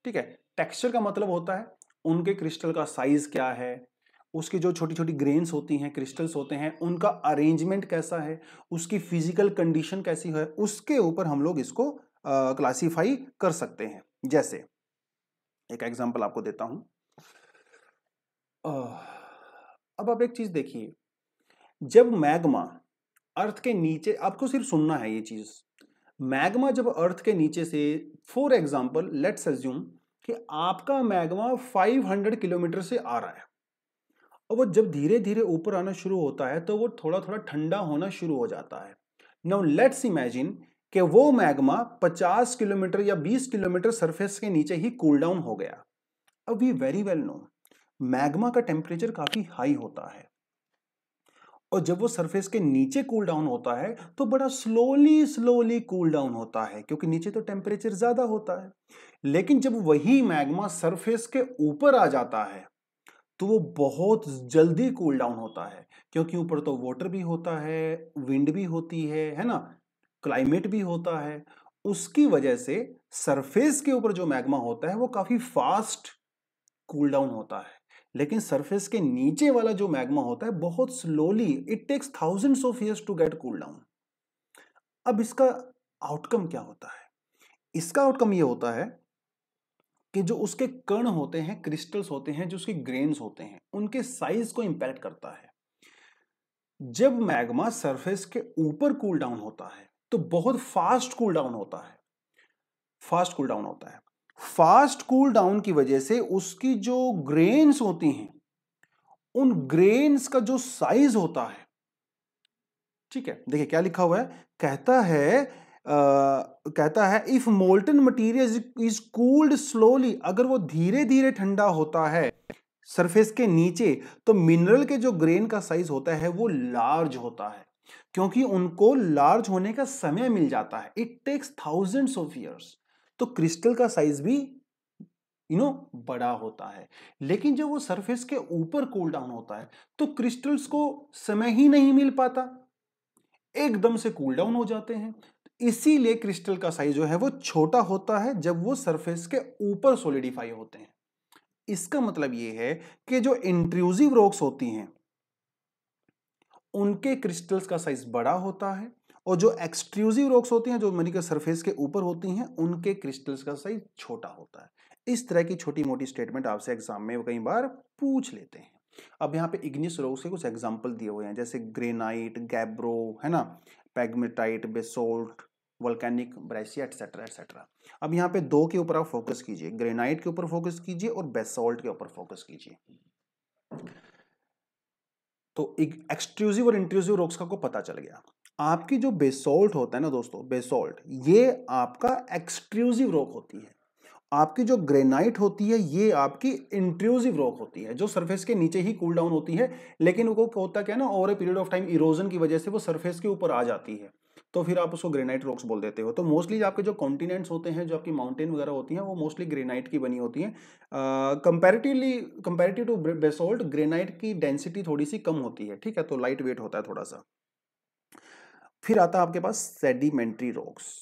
ठीक है, टेक्सचर का मतलब होता है उनके क्रिस्टल का साइज क्या है, उसकी जो छोटी छोटी ग्रेन्स होती हैं, क्रिस्टल्स होते हैं, उनका अरेंजमेंट कैसा है, उसकी फिजिकल कंडीशन कैसी है, उसके ऊपर हम लोग इसको क्लासिफाई कर सकते हैं। जैसे एक एग्जांपल आपको देता हूं। अब आप एक चीज देखिए, जब मैग्मा अर्थ के नीचे, आपको सिर्फ सुनना है ये चीज, मैग्मा जब अर्थ के नीचे से, फॉर एग्जांपल लेट्स अज्यूम कि आपका मैग्मा 500 किलोमीटर से आ रहा है, और वो जब धीरे धीरे ऊपर आना शुरू होता है तो वो थोड़ा थोड़ा ठंडा होना शुरू हो जाता है। नाउ लेट्स इमेजिन कि वो मैग्मा 50 किलोमीटर या 20 किलोमीटर सरफेस के नीचे ही कूल डाउन हो गया। अब we very well know magma का टेम्परेचर काफी हाई होता है, और जब वो सरफेस के नीचे कूल डाउन होता है तो बड़ा स्लोली कूल डाउन होता है, क्योंकि नीचे तो टेम्परेचर ज्यादा होता है। लेकिन जब वही मैग्मा सरफेस के ऊपर आ जाता है तो वो बहुत जल्दी कूल डाउन होता है, क्योंकि ऊपर तो वाटर भी होता है, विंड भी होती है ना, क्लाइमेट भी होता है। उसकी वजह से सरफेस के ऊपर जो मैग्मा होता है वो काफी फास्ट कूल डाउन होता है, लेकिन सरफेस के नीचे वाला जो मैग्मा होता है बहुत slowly, it takes thousands of years to get cool down. अब इसका आउटकम क्या होता है? इसका आउटकम ये होता है कि जो उसके कण होते हैं, क्रिस्टल्स होते हैं, जो उसके ग्रेन्स होते हैं, उनके साइज को इंपैक्ट करता है। जब मैग्मा सरफेस के ऊपर कूल डाउन होता है तो बहुत फास्ट कूल डाउन होता है, फास्ट कूल डाउन होता है। फास्ट कूल डाउन की वजह से उसकी जो ग्रेन्स होती हैं, उन ग्रेन्स का जो साइज होता है, ठीक है, देखिए क्या लिखा हुआ है, कहता है if molten material is cooled slowly, अगर वो धीरे धीरे ठंडा होता है सरफेस के नीचे तो मिनरल के जो ग्रेन का साइज होता है वो लार्ज होता है, क्योंकि उनको लार्ज होने का समय मिल जाता है। It takes thousands of years. तो क्रिस्टल का साइज भी बड़ा होता है। लेकिन जब वो सरफेस के ऊपर कूल डाउन होता है तो क्रिस्टल्स को समय ही नहीं मिल पाता, एकदम से कूल डाउन हो जाते हैं। इसीलिए क्रिस्टल का साइज जो है वो छोटा होता है जब वो सरफेस के ऊपर सॉलिडिफाई होते हैं। इसका मतलब ये है कि जो इंट्रूसिव रॉक्स होती हैं उनके क्रिस्टल्स का साइज बड़ा होता है, और जो एक्सट्रूसिव रॉक्स होती हैं जो मनी के सरफेस के ऊपर होती हैं उनके क्रिस्टल्स का साइज छोटा होता है। इस तरह की छोटी मोटी स्टेटमेंट आपसे एग्जाम में कई बार पूछ लेते हैं। अब यहाँ पे इग्नियस रॉक्स के कुछ एग्जांपल दिए हुए हैं, जैसे ग्रेनाइट, गैब्रो, है ना, पैगमेटाइट, बेसोल्ट, वोल्केनिक ब्रेसिया, एटसेट्रा एटसेट्रा। अब यहाँ पे दो के ऊपर आप फोकस कीजिए, ग्रेनाइट के ऊपर फोकस कीजिए और बेसोल्ट के ऊपर फोकस कीजिए। तो एक्सट्रूसिव और इंट्रूसिव रॉक्स का को पता चल गया। आपकी जो बेसोल्ट होता है ना दोस्तों, बेसोल्ट ये आपका एक्सट्रूसिव रॉक होती है। आपकी जो ग्रेनाइट होती है ये आपकी इंट्रूसिव रॉक होती है, जो सरफेस के नीचे ही कूल डाउन होती है, लेकिन वो होता क्या है ना, over a period of time erosion की वजह से वो सरफेस के ऊपर आ जाती है, तो फिर आप उसको ग्रेनाइट रॉक्स बोल देते हो। तो मोस्टली आपके जो कॉन्टिनेंट्स होते हैं, जो आपकी माउंटेन वगैरह होती हैं, वो मोस्टली ग्रेनाइट की बनी होती हैं। कंपैरेटिव टू बेसोल्ट ग्रेनाइट की डेंसिटी थोड़ी सी कम होती है, ठीक है, तो लाइट वेट होता है थोड़ा सा। फिर आता है आपके पास सेडिमेंट्री रॉक्स।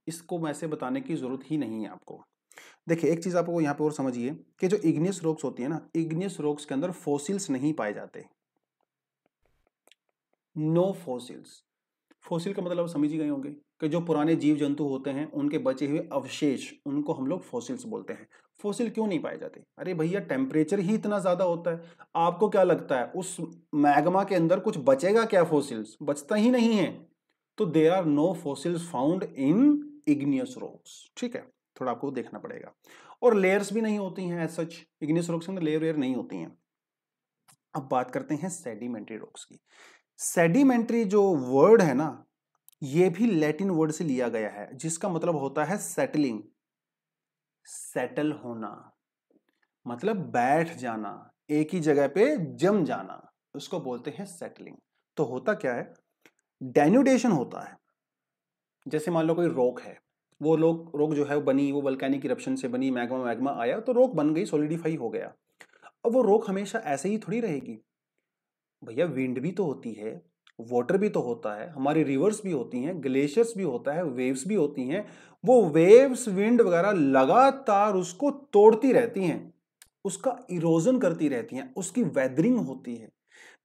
इसको वैसे बताने की जरूरत ही नहीं है आपको। देखिए एक चीज आपको यहाँ पे और समझिए कि जो इग्नियस रॉक्स होती है ना, इग्नियस रॉक्स के अंदर फॉसिल्स नहीं पाए जाते। No fossils. फॉसिल का मतलब समझ ही गए होंगे कि जो पुराने जीव जंतु होते हैं उनके बचे हुए अवशेष, उनको हम लोग फॉसिल्स बोलते हैं। फॉसिल क्यों नहीं पाए जाते? अरे भैया टेम्परेचर ही इतना ज्यादा होता है। आपको क्या लगता है उस मैग्मा के अंदर कुछ बचेगा क्या? फॉसिल्स बचता ही नहीं है। तो there are no fossils found in igneous rocks, ठीक है, थोड़ा आपको देखना पड़ेगा। और लेयर्स भी नहीं होती हैं एज सच, इग्नियस रॉक्स में लेयर वेयर नहीं होती हैं। अब बात करते हैं सेडिमेंट्री रॉक्स की। सेडिमेंट्री जो वर्ड है ना, ये भी लैटिन वर्ड से लिया गया है, जिसका मतलब होता है सेटलिंग, सेटल होना, मतलब बैठ जाना, एक ही जगह पे जम जाना, उसको बोलते हैं सेटलिंग। तो होता क्या है, डेन्यूडेशन होता है। जैसे मान लो कोई रॉक है, वो रॉक जो है वो बनी, वो वल्केनिक इरप्शन से बनी, मैग्मा मैग्मा आया तो रॉक बन गई, सॉलिडिफाई हो गया। अब वो रॉक हमेशा ऐसे ही थोड़ी रहेगी भैया, विंड भी तो होती है, वाटर भी तो होता है, हमारी रिवर्स भी होती हैं, ग्लेशियर्स भी होता है, वेव्स भी होती हैं। वो वेव्स, विंड वगैरह लगातार उसको तोड़ती रहती हैं, उसका इरोजन करती रहती हैं, उसकी वेदरिंग होती है,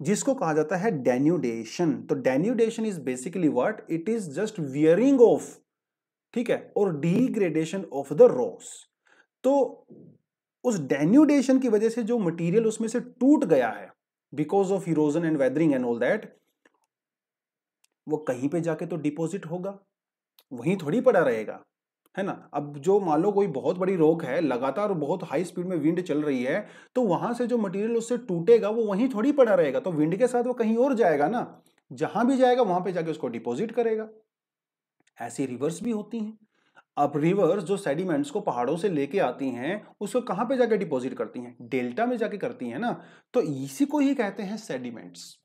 जिसको कहा जाता है डेन्यूडेशन। तो denudation is basically what, it is just wearing of, ठीक है, और डिग्रेडेशन ऑफ द रॉक्स। तो उस डेन्यूडेशन की वजह से जो मटेरियल उसमें से टूट गया है, because of erosion and weathering and all that, वो कहीं पे जाके तो डिपॉजिट होगा, वहीं थोड़ी पड़ा रहेगा, है ना। अब जो मान लो कोई बहुत बड़ी रॉक है, लगातार बहुत हाई स्पीड में विंड चल रही है, तो वहां से जो मटेरियल उससे टूटेगा वो वहीं थोड़ी पड़ा रहेगा, तो विंड के साथ वो कहीं और जाएगा ना, जहां भी जाएगा वहां पे जाके उसको डिपॉजिट करेगा। ऐसी रिवर्स भी होती हैं। अब रिवर्स जो सेडिमेंट्स को पहाड़ों से लेके आती हैं, उसको कहां पे जाके डिपॉजिट करती हैं? डेल्टा में जाके करती हैं ना। तो इसी को ही कहते हैं सेडिमेंट्स।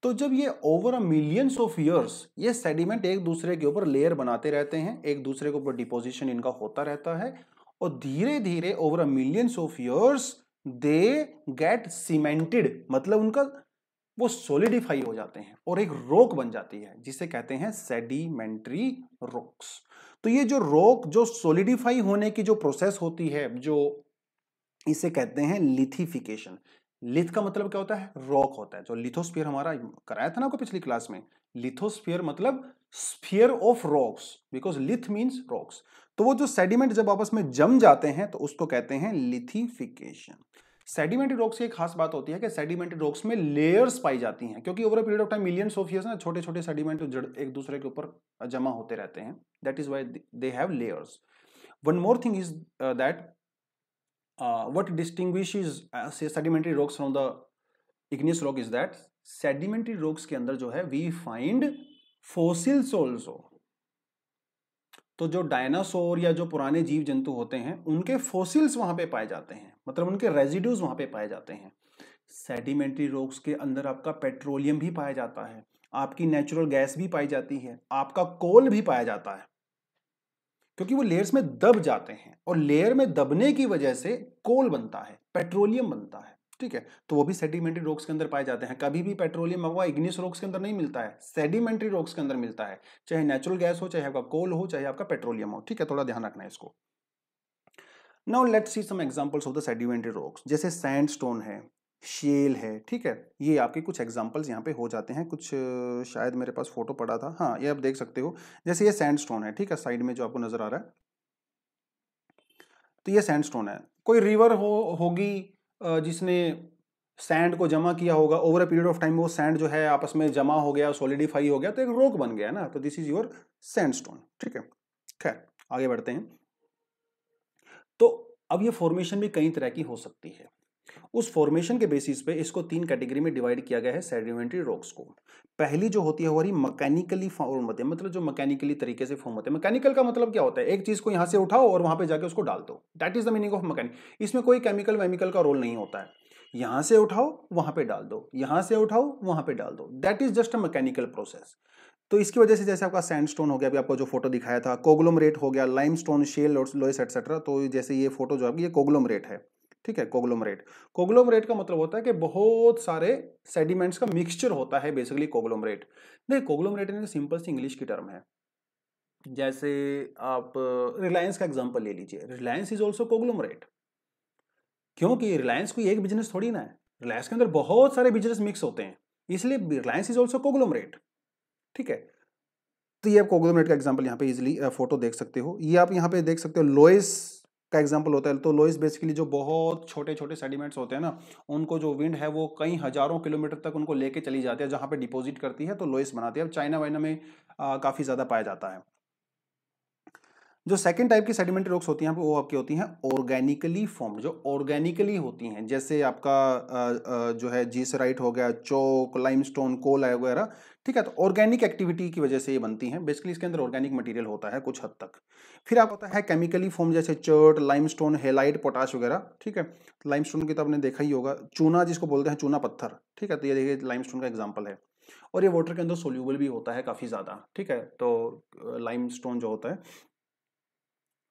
तो जब ये over a millions of years ये सेडिमेंट एक दूसरे के ऊपर लेयर बनाते रहते हैं, एक दूसरे के ऊपर डिपोजिशन इनका होता रहता है, और धीरे धीरे over a millions of years they get cemented, मतलब उनका वो सॉलिडिफाई हो जाते हैं और एक रॉक बन जाती है, जिसे कहते हैं सेडिमेंट्री रॉक्स। तो ये जो रॉक जो सॉलिडिफाई होने की जो प्रोसेस होती है, जो इसे कहते हैं लिथिफिकेशन। लिथ का मतलब क्या होता है? रॉक होता है। जो लिथोस्फीयर हमारा कराया था ना आपको पिछली क्लास में, लिथोस्फीयर मतलब sphere of rocks, because लिथ means rocks. तो वो जो सेडिमेंट जब आपस में जम जाते हैं तो उसको कहते हैं लिथिफिकेशन। सेडिमेंट्री रॉक्स की एक खास बात होती है कि सेडिमेंट्री रॉक्स में लेयर्स पाई जाती हैं, क्योंकि over a period of time millions of years ना छोटे छोटे सेडिमेंट जड़ एक दूसरे के ऊपर जमा होते रहते हैं, that is why they have layers. One more thing is that what distinguishes sedimentary rocks from the igneous rock is that sedimentary rocks के अंदर जो है we find fossils also। तो जो डायनासोर या जो पुराने जीव जंतु होते हैं उनके फॉसिल्स वहां पे पाए जाते हैं, मतलब उनके रेजिड्यूज वहां पे पाए जाते हैं। सेडिमेंट्री रॉक्स के अंदर आपका पेट्रोलियम भी पाया जाता है, आपकी नेचुरल गैस भी पाई जाती है, आपका कोल भी पाया जाता है। क्योंकि वो लेयर्स में दब जाते हैं और लेयर में दबने की वजह से कोल बनता है, पेट्रोलियम बनता है। ठीक है, तो वो भी सेडिमेंट्री रॉक्स के अंदर पाए जाते हैं। कभी भी पेट्रोलियम आपको इग्नियस रॉक्स के अंदर नहीं मिलता है, सेडिमेंट्री रॉक्स के अंदर मिलता है, चाहे नेचुरल गैस हो, चाहे आपका कोल हो, चाहे आपका पेट्रोलियम हो। ठीक है, थोड़ा ध्यान रखना है इसको। Now let's see some examples of the sedimentary rocks, जैसे सैंडस्टोन है, शेल है। ठीक है, ये आपके कुछ एग्जांपल्स यहाँ पे हो जाते हैं। कुछ शायद मेरे पास फोटो पड़ा था, हाँ ये आप देख सकते हो। जैसे ये सैंडस्टोन है, ठीक है, साइड में जो आपको नजर आ रहा है, तो ये सैंडस्टोन है। कोई रिवर होगी जिसने सैंड को जमा किया होगा, over a period of time वो सैंड जो है आपस में जमा हो गया, सॉलिडिफाई हो गया, तो एक रॉक बन गया ना, तो दिस इज योर सैंडस्टोन। ठीक है, खैर आगे बढ़ते हैं। तो अब ये फॉर्मेशन भी कई तरह की हो सकती है। उस फॉर्मेशन के बेसिस पे इसको 3 कैटेगरी में डिवाइड किया गया है सेडिमेंट्री रॉक्स को। पहली जो होती है वो मैकेनिकली फॉर्म होती है, मतलब जो मैकेनिकली तरीके से फॉर्म होते हैं। मैकेनिकल का मतलब क्या होता है, एक चीज को यहां से उठाओ और वहां पे जाके उसको डाल दो, that is the meaning of mechanic. इसमें कोई केमिकल वेमिकल का रोल नहीं होता है। यहां से उठाओ वहां पे डाल दो, यहां से उठाओ वहां पे डाल दो, that is just a mechanical process. तो इसकी वजह से जैसे आपका सैंडस्टोन हो गया, अभी आपको जो फोटो दिखाया था, कोग्लोमरेट हो गया, लाइमस्टोन, शेल, लोएस एटसेट्रा, तो जैसे ये फोटो जो आपकी ये कोग्लोमरेट है। ठीक है, कोग्लोमरेट। कोग्लोमरेट का मतलब होता है कि बहुत सारे सेडिमेंट्स का मिक्सचर होता है बेसिकली कोग्लोमरेट। नहीं, कोग्लोमरेट एक सिंपल सी इंग्लिश की टर्म है। जैसे आप रिलायंस का एग्जांपल ले लीजिए, रिलायंस इज ऑल्सो कोग्लोमरेट, क्योंकि रिलायंस कोई एक बिजनेस थोड़ी ना है, रिलायंस के अंदर बहुत सारे बिजनेस मिक्स होते हैं, इसलिए रिलायंस इज ऑल्सो कोग्लोमरेट। ठीक है, तो ये आप कोग्लोमरेट का एग्जांपल यहाँ पे इजीली फोटो देख सकते हो। ये आप यहाँ पे देख सकते हो लोएस का एग्जांपल होता है। तो लोएस बेसिकली जो बहुत छोटे छोटे सेडिमेंट्स होते हैं ना, उनको जो विंड है वो कई हजारों किलोमीटर तक उनको लेके चली जाती है, जहां पे डिपॉजिट करती है तो लोएस बनाती है। अब चाइना वाइना में काफी ज्यादा पाया जाता है। जो सेकंड टाइप की सेडिमेंट्री रॉक्स होती हैं वो आपकी होती हैं ऑर्गेनिकली फॉर्म्ड, जो ऑर्गेनिकली होती हैं, जैसे आपका जो है जीसराइट हो गया, चोक, लाइमस्टोन, कोल वगैरह। ठीक है, तो ऑर्गेनिक एक्टिविटी की वजह से ये बनती हैं। बेसिकली इसके अंदर ऑर्गेनिक मटेरियल होता है कुछ हद तक। फिर आप होता है केमिकली फॉर्म, जैसे चर्ट, लाइमस्टोन, हेलाइट, पोटाश वगैरह। ठीक है, लाइमस्टोन की तो आपने देखा ही होगा, चूना जिसको बोलते हैं, चूना पत्थर। ठीक है, तो ये देखिए लाइमस्टोन का एग्जाम्पल है, और ये वाटर के अंदर सोल्यूबल भी होता है काफी ज्यादा। ठीक है, तो लाइमस्टोन जो होता है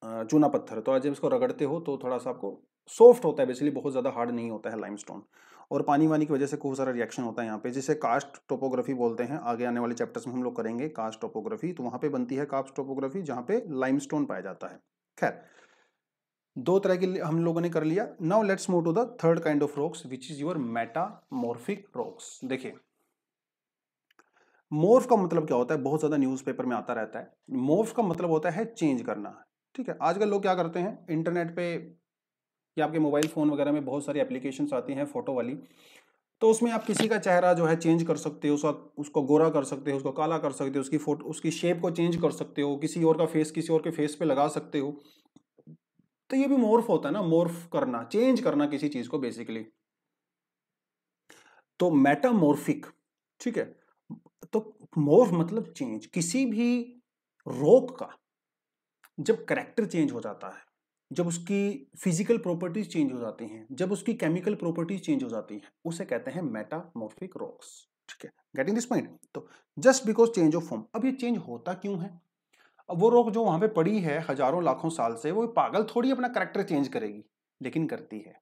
चूना पत्थर, तो आज जब इसको रगड़ते हो तो थोड़ा सा आपको सॉफ्ट होता है, बेसिकली बहुत ज़्यादा हार्ड नहीं होता है लाइमस्टोन। और पानी वानी की वजह से खूब सारा रिएक्शन होता है यहाँ पे, जिसे कास्ट टोपोग्राफी बोलते हैं। आगे आने वाले चैप्टर्स में हम लोग करेंगे कास्ट टोपोग्राफी, तो वहाँ पे बनती है कास्ट टोपोग्राफी जहाँ पे लाइमस्टोन पाया जाता है। खैर, दो तरह के हम लोगों ने कर लिया। Now let's move to the third kind of rocks which is your metamorphic rocks. देखिए, मोर्फ का मतलब क्या होता है, बहुत ज्यादा न्यूज़पेपर में आता रहता है। मोर्फ का मतलब होता है चेंज करना। ठीक है, आजकल लोग क्या करते हैं, इंटरनेट पे या आपके मोबाइल फोन वगैरह में बहुत सारी एप्लीकेशंस आती हैं फोटो वाली, तो उसमें आप किसी का चेहरा जो है चेंज कर सकते हो, उसको गोरा कर सकते हो, उसको काला कर सकते हो, उसकी फोटो, उसकी शेप को चेंज कर सकते हो, किसी और का फेस किसी और के फेस पे लगा सकते हो। तो ये भी मोर्फ होता है ना, मोर्फ करना, चेंज करना किसी चीज को बेसिकली। तो मेटामॉर्फिक, ठीक है, तो मोर्फ मतलब चेंज। किसी भी रॉक का जब करेक्टर चेंज हो जाता है, जब उसकी फिजिकल प्रॉपर्टीज चेंज हो जाती हैं, जब उसकी केमिकल प्रॉपर्टीज चेंज हो जाती हैं, उसे कहते हैं मेटामॉर्फिक रॉक्स। ठीक है, गेटिंग दिस पॉइंट। तो just because change of form, अब ये चेंज होता क्यों है? अब वो रॉक जो वहां पे पड़ी है हजारों लाखों साल से, वो पागल थोड़ी अपना करेक्टर चेंज करेगी, लेकिन करती है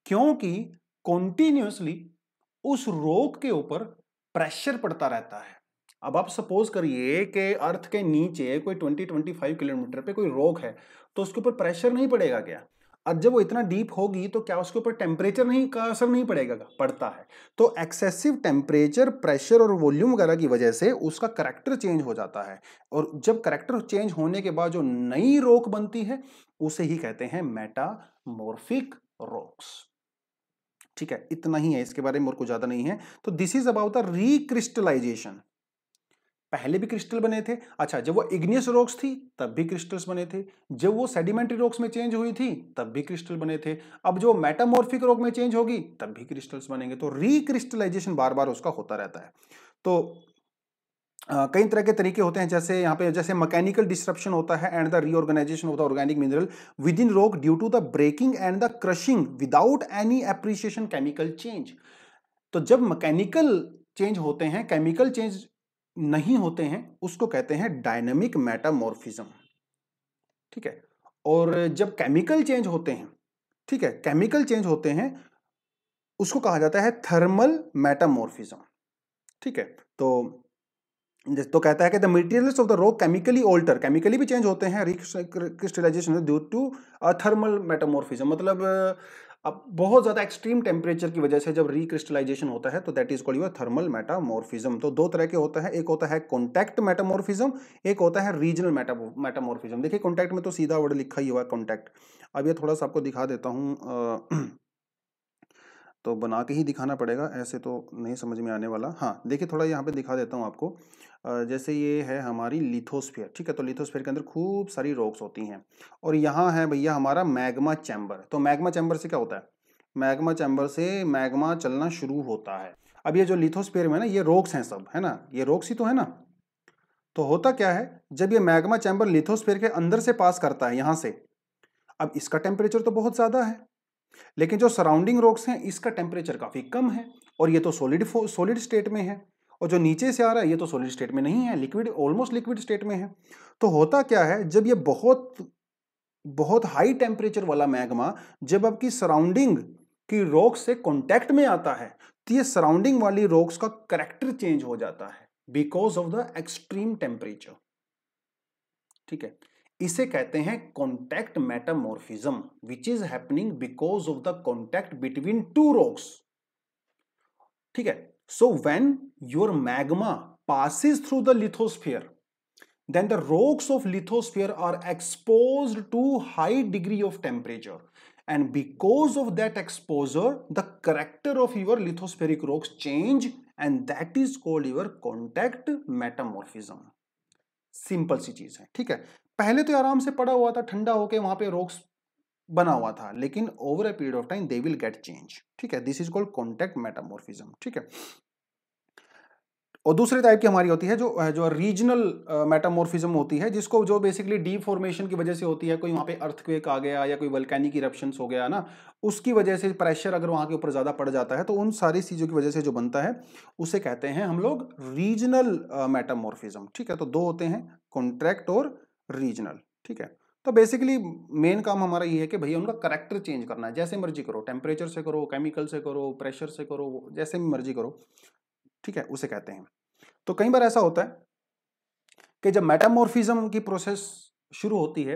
क्योंकि कॉन्टिन्यूसली उस रॉक के ऊपर प्रेशर पड़ता रहता है। अब आप सपोज करिए कि अर्थ के नीचे कोई 20-25 किलोमीटर पे कोई रॉक है, तो उसके ऊपर प्रेशर नहीं पड़ेगा क्या? और जब वो इतना डीप होगी तो क्या उसके ऊपर टेम्परेचर नहीं का असर नहीं पड़ेगा क्या? पड़ता है। तो एक्सेसिव टेम्परेचर, प्रेशर और वॉल्यूम वगैरह की वजह से उसका करेक्टर चेंज हो जाता है, और जब करेक्टर चेंज होने के बाद जो नई रॉक बनती है उसे ही कहते हैं मेटामॉर्फिक रॉक्स। ठीक है, इतना ही है, इसके बारे में और कुछ ज्यादा नहीं है। तो this is about the recrystallisation. पहले भी क्रिस्टल बने थे। अच्छा, जब वो इग्नियस रॉक्स थी तब भी क्रिस्टल्स बने थे, जब वो सेडिमेंट्री रॉक्स में चेंज हुई थी तब भी क्रिस्टल बने थे, अब जो मेटामॉर्फिक रॉक में चेंज होगी तब भी क्रिस्टल्स बनेंगे। तो रिक्रिस्टलाइजेशन बार बार उसका होता रहता है। तो कई तरह के तरीके होते हैं, जैसे यहाँ पे जैसे मैकेनिकल डिस्ट्रप्शन होता है and the reorganisation of the organic mineral within rock due to the breaking and the crushing without any appreciation chemical change. तो जब मैकेनिकल चेंज होते हैं, केमिकल चेंज नहीं होते हैं, उसको कहते हैं डायनामिक मेटामॉर्फिज्म। ठीक है। और जब केमिकल चेंज होते हैं, ठीक है, केमिकल चेंज होते हैं, उसको कहा जाता है थर्मल मेटामॉर्फिज्म। ठीक है, तो कहता है कि the materials of the rock chemically alter, chemically भी चेंज होते हैं recrystallisation due to thermal metamorphism. मतलब अब बहुत ज्यादा एक्सट्रीम टेम्परेचर की वजह से जब रिक्रिस्टलाइजेशन होता है तो that is called your thermal metamorphism. तो दो तरह के होता है, एक होता है कॉन्टैक्ट मेटामॉर्फिज्म, एक होता है रीजनल मेटामॉर्फिज्म। देखिए कॉन्टैक्ट में तो सीधा वर्ड लिखा ही हुआ है कॉन्टैक्ट। अब ये थोड़ा सा आपको दिखा देता हूँ, तो बना के ही दिखाना पड़ेगा, ऐसे तो नहीं समझ में आने वाला। हाँ देखिए थोड़ा यहाँ पे दिखा देता हूँ आपको। जैसे ये है हमारी लिथोस्फीयर, ठीक है, तो लिथोस्फीयर के अंदर खूब सारी रॉक्स होती हैं, और यहाँ है भैया हमारा मैग्मा चैम्बर। तो मैग्मा चैम्बर से क्या होता है, मैग्मा चैम्बर से मैग्मा चलना शुरू होता है। अब ये जो लिथोस्फीयर में ना ये रॉक्स हैं सब, है ना, ये रॉक्स ही तो है ना। तो होता क्या है, जब ये मैग्मा चैम्बर लिथोस्फीयर के अंदर से पास करता है यहाँ से, अब इसका टेम्परेचर तो बहुत ज्यादा है, लेकिन जो सराउंडिंग रॉक्स हैं इसका टेम्परेचर काफी कम है, और ये तो सॉलिड स्टेट में है, और जो नीचे से आ रहा है ये तो सॉलिड स्टेट में नहीं है, लिक्विड, ऑलमोस्ट लिक्विड स्टेट में है। तो होता क्या है, जब ये बहुत बहुत हाई टेम्परेचर वाला मैग्मा जब आपकी सराउंडिंग की रॉक्स से कांटेक्ट में आता है, तो ये सराउंडिंग वाली रॉक्स का कैरेक्टर चेंज हो जाता है because of the extreme temperature. ठीक है, इसे कहते हैं contact metamorphism which is happening because of the contact between two rocks. ठीक है, so when your magma passes through the lithosphere, then the rocks of lithosphere are exposed to high degree of temperature, and because of that exposure the character of your lithospheric rocks change, and that is called your contact metamorphism। Simple सी चीज है। ठीक है, पहले तो आराम से पड़ा हुआ था, ठंडा होके वहां पे रॉक्स बना हुआ था, लेकिन over a period of time they will get change. ठीक है, this is called contact metamorphism. ठीक है, और दूसरी टाइप की हमारी होती है जो जो रीजनल मेटामॉर्फिज्म होती है, जिसको जो बेसिकली डीफॉर्मेशन की वजह से होती है, कोई वहाँ पे अर्थक्वेक आ गया या कोई वल्केनिक इरप्शंस हो गया ना, उसकी वजह से प्रेशर अगर वहाँ के ऊपर ज़्यादा पड़ जाता है, तो उन सारी चीज़ों की वजह से जो बनता है उसे कहते हैं हम लोग रीजनल मेटामॉर्फिज्म। ठीक है, तो दो होते हैं, कॉन्ट्रैक्ट और रीजनल। ठीक है, तो बेसिकली मेन काम हमारा ये है कि भैया उनका करेक्टर चेंज करना है, जैसे मर्जी करो, टेम्परेचर से करो, केमिकल से करो, प्रेशर से करो, जैसे भी मर्जी करो। ठीक है, उसे कहते हैं। तो कई बार ऐसा होता है कि जब मेटामॉर्फिज्म की प्रोसेस शुरू होती है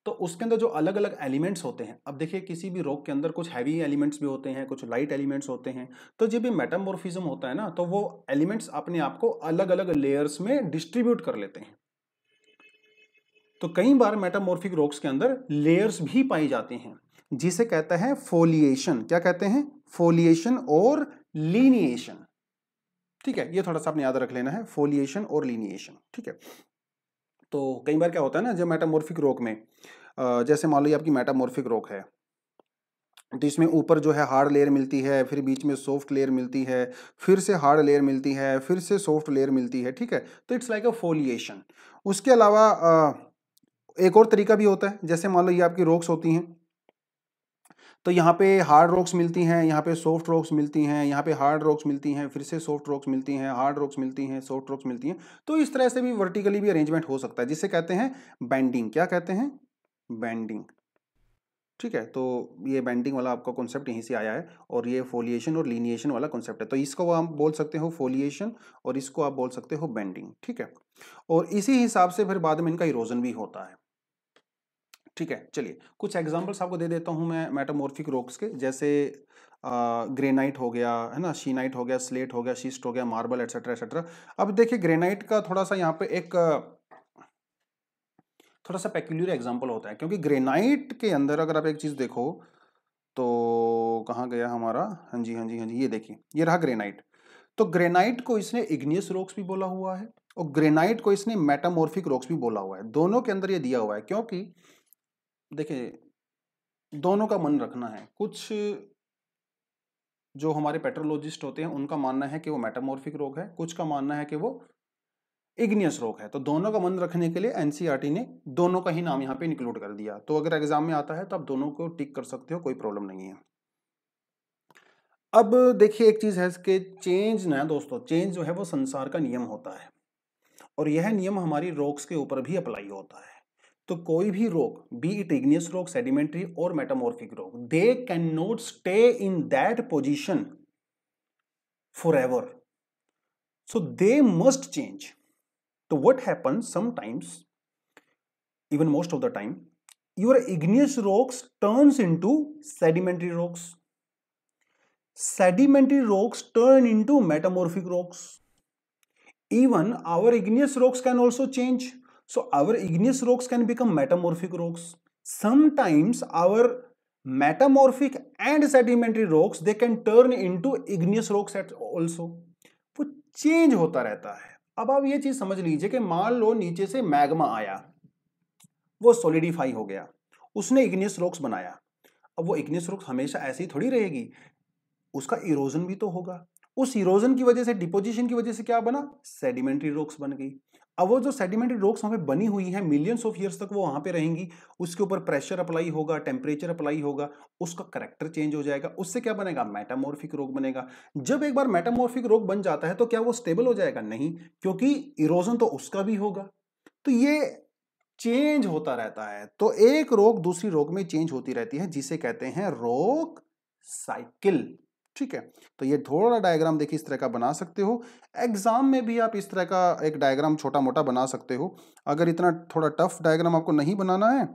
तो उसके अंदर जो अलग अलग एलिमेंट्स होते हैं, अब देखिए किसी भी रॉक के अंदर कुछ हैवी एलिमेंट्स भी होते हैं, कुछ लाइट एलिमेंट्स होते हैं, तो जब भी मेटामॉर्फिज्म होता है ना, तो वो एलिमेंट्स अपने आप को अलग अलग लेयर्स में डिस्ट्रीब्यूट कर लेते हैं। तो कई बार मेटामॉर्फिक रॉक्स के अंदर लेयर्स भी पाई जाती हैं, जिसे कहते हैं फोलिएशन। क्या कहते हैं, फोलिएशन और लीनिएशन। ठीक है, ये थोड़ा सा आपने याद रख लेना है, फोलिएशन और लीनिएशन। ठीक है, तो कई बार क्या होता है ना, जब मेटामॉर्फिक रॉक में जैसे मान लो आपकी मेटामॉर्फिक रॉक है, तो इसमें ऊपर जो है हार्ड लेयर मिलती है, फिर बीच में सॉफ्ट लेयर मिलती है, फिर से हार्ड लेयर मिलती है, फिर से सॉफ्ट लेयर मिलती है। ठीक है, तो इट्स लाइक अ फोलिएशन। उसके अलावा एक और तरीका भी होता है, जैसे मान लो ये आपकी रॉक्स होती हैं, तो यहाँ पे हार्ड रॉक्स मिलती हैं, यहाँ पे सॉफ्ट रॉक्स मिलती हैं, यहाँ पे हार्ड रॉक्स मिलती हैं, फिर से सॉफ्ट रॉक्स मिलती हैं, हार्ड रॉक्स मिलती हैं, सॉफ्ट रॉक्स मिलती हैं। तो इस तरह से भी वर्टिकली भी अरेंजमेंट हो सकता है, जिसे कहते हैं बैंडिंग। क्या कहते हैं, बैंडिंग। ठीक है, तो ये बैंडिंग वाला आपका कॉन्सेप्ट यहीं से आया है, और ये फोलिएशन और लीनिएशन वाला कॉन्सेप्ट है। तो इसको आप बोल सकते हो फोलिएशन, और इसको आप बोल सकते हो बैंडिंग। ठीक है, और इसी हिसाब से फिर बाद में इनका इरोजन भी होता है। ठीक है, चलिए कुछ एग्जांपल्स आपको दे देता हूं मैं मेटामॉर्फिक रॉक्स के, जैसे ग्रेनाइट हो गया, है ना, शीनाइट हो गया, स्लेट हो गया, शिस्ट हो गया, मार्बल, एटसेट्रा एटसेट्रा। अब देखिए ग्रेनाइट का थोड़ा सा यहाँ पे एक थोड़ा सा पेक्यूलियर एग्जांपल होता है, क्योंकि ग्रेनाइट के अंदर अगर आप एक चीज देखो तो कहाँ गया हमारा, हाँ जी हाँ जी हाँ जी, ये देखिए ये रहा ग्रेनाइट। तो ग्रेनाइट को इसने इग्नियस रॉक्स भी बोला हुआ है, और ग्रेनाइट को इसने मेटामॉर्फिक रॉक्स भी बोला हुआ है। दोनों के अंदर ये दिया हुआ है, क्योंकि देखिए दोनों का मन रखना है। कुछ जो हमारे पेट्रोलॉजिस्ट होते हैं उनका मानना है कि वो मेटामॉर्फिक रॉक है, कुछ का मानना है कि वो इग्नियस रॉक है। तो दोनों का मन रखने के लिए एनसीईआरटी ने दोनों का ही नाम यहाँ पे इंक्लूड कर दिया। तो अगर एग्जाम में आता है तो आप दोनों को टिक कर सकते हो, कोई प्रॉब्लम नहीं है। अब देखिए एक चीज है कि चेंज ना दोस्तों, चेंज जो है वो संसार का नियम होता है, और यह नियम हमारी रॉक्स के ऊपर भी अप्लाई होता है। तो कोई भी रोक, बी इट इग्नियस रोक, सेडिमेंट्री और मेटामॉर्फिक रोक, they can not stay in that position for ever, so they must change. तो what happens sometimes, even most of the time, your igneous rocks turns into sedimentary rocks. Sedimentary rocks turn into metamorphic rocks. Even our igneous rocks can also change. So our igneous rocks can become metamorphic rocks. Sometimes our metamorphic and sedimentary rocks, they can turn into igneous rocks also. वो change होता रहता है. अब आप ये चीज समझ लीजिए कि मान लो नीचे से मैग्मा आया, वो सॉलिडिफाई हो गया, उसने इग्नियस रॉक्स बनाया. अब वो इग्नियस रॉक्स हमेशा ऐसी थोड़ी रहेगी, उसका इरोजन भी तो होगा. उस इरोजन की वजह से, डिपोजिशन की वजह से क्या बना? सेडिमेंट्री रॉक्स बन गई. अब वो जो सेडिमेंट्री रॉक्स वहां पे बनी हुई है, मिलियंस ऑफ ईयर्स तक वो वहां पे रहेंगी. उसके ऊपर प्रेशर अप्लाई होगा, टेम्परेचर अप्लाई होगा, उसका करेक्टर चेंज हो जाएगा. उससे क्या बनेगा? मेटामॉर्फिक रॉक बनेगा. जब एक बार मेटामॉर्फिक रॉक बन जाता है तो क्या वो स्टेबल हो जाएगा? नहीं, क्योंकि इरोजन तो उसका भी होगा. तो ये चेंज होता रहता है. तो एक रोक दूसरी रोक में चेंज होती रहती है, जिसे कहते हैं रोक साइकिल. ठीक है, तो ये थोड़ा डायग्राम देखिए इस तरह का बना सकते हो. एग्जाम में भी आप इस तरह का एक डायग्राम छोटा मोटा बना सकते हो. अगर इतना थोड़ा टफ डायग्राम आपको नहीं बनाना है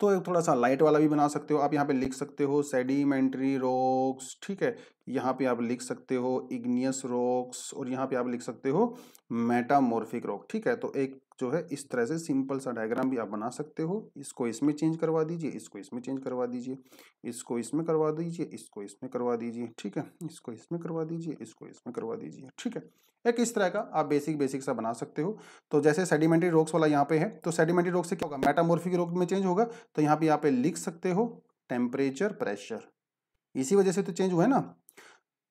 तो एक थोड़ा सा लाइट वाला भी बना सकते हो. आप यहाँ पे लिख सकते हो सेडिमेंट्री रॉक्स. ठीक है, यहाँ पे आप लिख सकते हो इग्नियस रॉक्स, और यहाँ पे आप लिख सकते हो मेटामॉर्फिक रॉक. ठीक है, तो एक जो है इस तरह से सिंपल सा डायग्राम भी आप बना सकते हो. इसको इसमें चेंज करवा दीजिए, इसको इसमें चेंज करवा दीजिए, इसको इसमें करवा दीजिए, इसको इसमें करवा दीजिए. ठीक है, इसको इसमें करवा दीजिए, इसको इसमें करवा दीजिए. ठीक है, एक इस तरह का आप बेसिक सा बना सकते हो. तो जैसे सेडिमेंट्री रॉक्स वाला यहाँ पे है, तो सेडिमेंट्री रॉक से क्या होगा? मेटामॉर्फिक रॉक में चेंज होगा. तो यहाँ पे लिख सकते हो टेम्परेचर, प्रेशर, इसी वजह से तो चेंज हुआ है ना.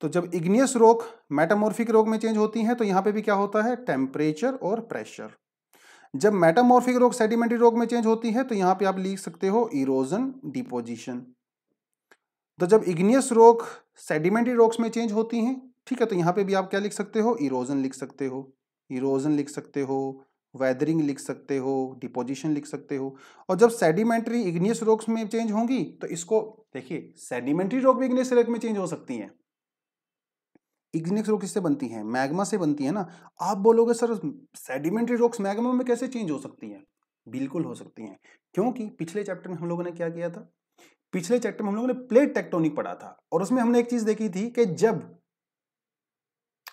तो जब इग्नियस रॉक मेटामॉर्फिक रॉक में चेंज होती है तो यहाँ पे भी क्या होता है? टेम्परेचर और प्रेशर. जब मेटामॉर्फिक रॉक सेडिमेंट्री रॉक में चेंज होती है तो यहाँ पे आप लिख सकते हो इरोजन, डिपोजिशन. तो जब इग्नियस रॉक सेडिमेंट्री रॉक्स में चेंज होती हैं, ठीक है, तो यहाँ पे भी आप क्या लिख सकते हो? इरोजन लिख सकते हो, इरोजन लिख सकते हो, वेदरिंग लिख सकते हो, डिपोजिशन लिख सकते हो. और जब सेडिमेंट्री इग्नियस रॉक्स में चेंज होंगी तो इसको देखिए, सेडिमेंट्री रॉक भी इग्नियस रॉक में चेंज हो सकती हैं. इग्नियस रॉक किससे बनती है? मैग्मा से बनती है ना. आप बोलोगे सर सेडिमेंट्री रॉक्स मैग्मा में कैसे चेंज हो सकती हैं? बिल्कुल हो सकती हैं, क्योंकि पिछले चैप्टर में हम लोगों ने क्या किया था? पिछले चैप्टर में हम लोगों ने प्लेट टेक्टोनिक पढ़ा था, और उसमें हमने एक चीज देखी थी कि जब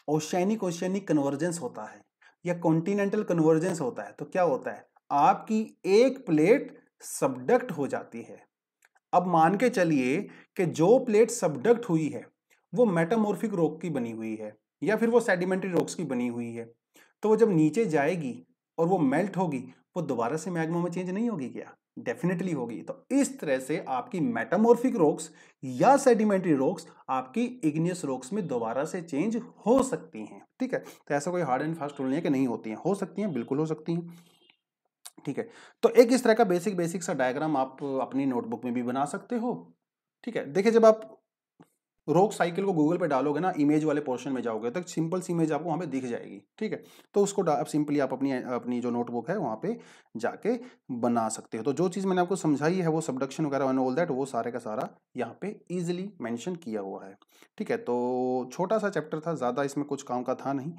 ओशियनिक ओशियनिक कन्वर्जेंस होता है या कॉन्टिनेंटल कन्वर्जेंस होता है तो क्या होता है? आपकी एक प्लेट सबडक्ट हो जाती है. अब मान के चलिए कि जो प्लेट सबडक्ट हुई है वो मेटामॉर्फिक रॉक की बनी हुई है या फिर वो सेडिमेंट्री रॉक्स की बनी हुई है. तो वो जब नीचे जाएगी और वो मेल्ट होगी, वो दोबारा से मैग्मा में चेंज नहीं होगी क्या? डेफिनेटली होगी. तो इस तरह से आपकी मेटामॉर्फिक रॉक्स या सेडिमेंट्री रॉक्स आपकी इग्नियस रॉक्स में दोबारा से चेंज हो सकती हैं. ठीक है, तो ऐसा कोई हार्ड एंड फास्ट रूल नहीं है कि नहीं होती हैं. हो सकती हैं, बिल्कुल हो सकती हैं. ठीक है, तो एक इस तरह का बेसिक सा डायग्राम आप अपनी नोटबुक में भी बना सकते हो. ठीक है, देखिए जब आप रॉक साइकिल को गूगल पे डालोगे ना, इमेज वाले पोर्शन में जाओगे तो सिंपल सी इमेज आपको वहाँ पे दिख जाएगी. ठीक है, तो उसको आप सिंपली आप अपनी जो नोटबुक है वहाँ पे जाके बना सकते हो. तो जो चीज़ मैंने आपको समझाई है वो सबडक्शन वगैरह एंड ऑल दैट, वो सारे का सारा यहाँ पे इजीली मेंशन किया हुआ है. ठीक है, तो छोटा सा चैप्टर था, ज़्यादा इसमें कुछ काम का था नहीं.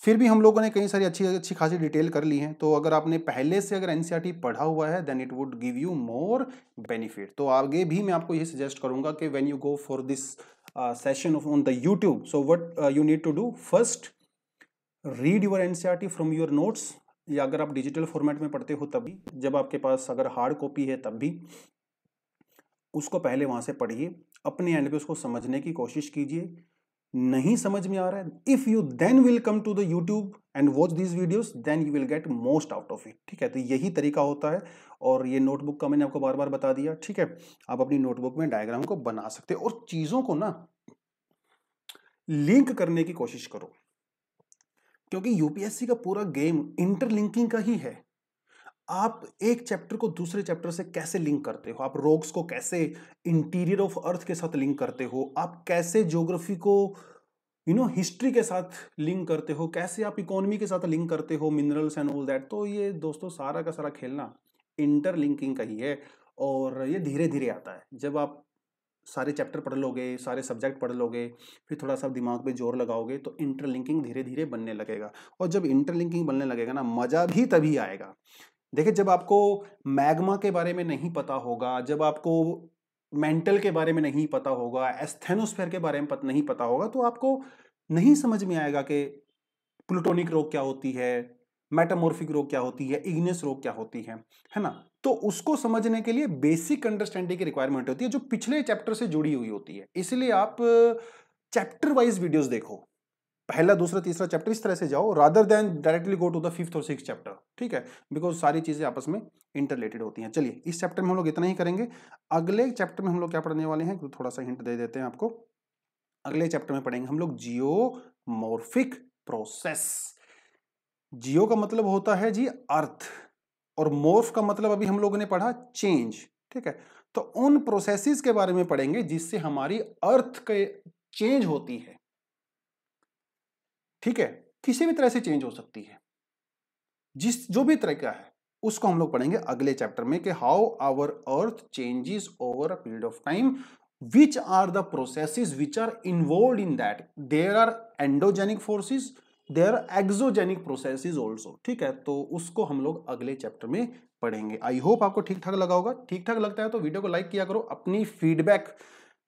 फिर भी हम लोगों ने कई सारी अच्छी खासी डिटेल कर ली है. तो अगर आपने पहले से अगर एनसीईआरटी पढ़ा हुआ है then it would give you more benefit. तो आगे भी मैं आपको ये सजेस्ट करूंगा कि when you go for this session on the YouTube, so what you need to do first, read your NCERT from your notes. या अगर आप डिजिटल फॉर्मेट में पढ़ते हो तभी, जब आपके पास अगर हार्ड कॉपी है तब भी उसको पहले वहां से पढ़िए, अपने एंड पे उसको समझने की कोशिश कीजिए. नहीं समझ में आ रहा है, if you then will come to the YouTube and watch this videos, then you will get most out of it. ठीक है, तो यही तरीका होता है. और ये नोटबुक का मैंने आपको बार बार बता दिया. ठीक है, आप अपनी नोटबुक में डायग्राम को बना सकते हो और चीजों को ना लिंक करने की कोशिश करो, क्योंकि यूपीएससी का पूरा गेम इंटरलिंकिंग का ही है. आप एक चैप्टर को दूसरे चैप्टर से कैसे लिंक करते हो, आप रॉक्स को कैसे इंटीरियर ऑफ अर्थ के साथ लिंक करते हो, आप कैसे ज्योग्राफी को हिस्ट्री के साथ लिंक करते हो, कैसे आप इकोनॉमी के साथ लिंक करते हो, मिनरल्स एंड ऑल दैट। तो ये दोस्तों सारा का सारा खेलना इंटरलिंकिंग का ही है, और ये धीरे धीरे आता है। जब आप सारे चैप्टर पढ़ लोगे, सारे सब्जेक्ट पढ़ लोगे, फिर थोड़ा सा दिमाग पे जोर लगाओगे, तो इंटरलिंकिंग धीरे धीरे बनने लगेगा। और जब इंटरलिंकिंग बनने लगेगा ना, मजा भी तभी आएगा। देखिए, जब आपको मैग्मा के बारे में नहीं पता होगा, जब आपको मेंटल के बारे में नहीं पता होगा, एस्थेनोस्फेयर के बारे में नहीं पता होगा, तो आपको नहीं समझ में आएगा कि प्लूटोनिक रोक क्या होती है, मेटामॉर्फिक रोक क्या होती है, इग्नियस रोक क्या होती है ना। तो उसको समझने के लिए बेसिक अंडरस्टैंडिंग की रिक्वायरमेंट होती है, जो पिछले चैप्टर से जुड़ी हुई होती है। इसलिए आप चैप्टर वाइज वीडियोस देखो, पहला दूसरा तीसरा चैप्टर इस तरह से जाओ, rather than directly go to the fifth और सिक्स्थ चैप्टर, ठीक है, बिकॉज सारी चीजें आपस में इंटरलेटेड होती हैं। चलिए, इस चैप्टर में हम लोग इतना ही करेंगे। अगले चैप्टर में हम लोग क्या पढ़ने वाले हैं, थोड़ा सा हिंट दे देते हैं आपको। अगले चैप्टर में पढ़ेंगे हम लोग जियोमॉर्फिक प्रोसेस। जियो का मतलब होता है जी अर्थ, और मोर्फ का मतलब अभी हम लोगों ने पढ़ा चेंज, ठीक है। तो उन प्रोसेसेस के बारे में पढ़ेंगे जिससे हमारी अर्थ के चेंज होती है, ठीक है। किसी भी तरह से चेंज हो सकती है, जो भी तरीका है उसको हम लोग पढ़ेंगे अगले चैप्टर में, कि how our earth changes over a period of time, which are the processes which are involve in that, there are endogenic forces, there are exogenic processes also, ठीक है। तो उसको हम लोग अगले चैप्टर में पढ़ेंगे। आई होप आपको ठीक ठाक लगा होगा। ठीक ठाक लगता है तो वीडियो को लाइक किया करो, अपनी फीडबैक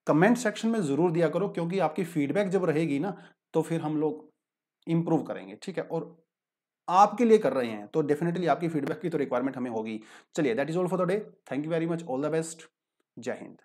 कमेंट सेक्शन में जरूर दिया करो, क्योंकि आपकी फीडबैक जब रहेगी ना, तो फिर हम लोग इंप्रूव करेंगे, ठीक है। और आपके लिए कर रहे हैं तो डेफिनेटली आपकी फीडबैक की तो रिक्वायरमेंट हमें होगी। चलिए, that is all for the day. Thank you very much, all the best, जय हिंद।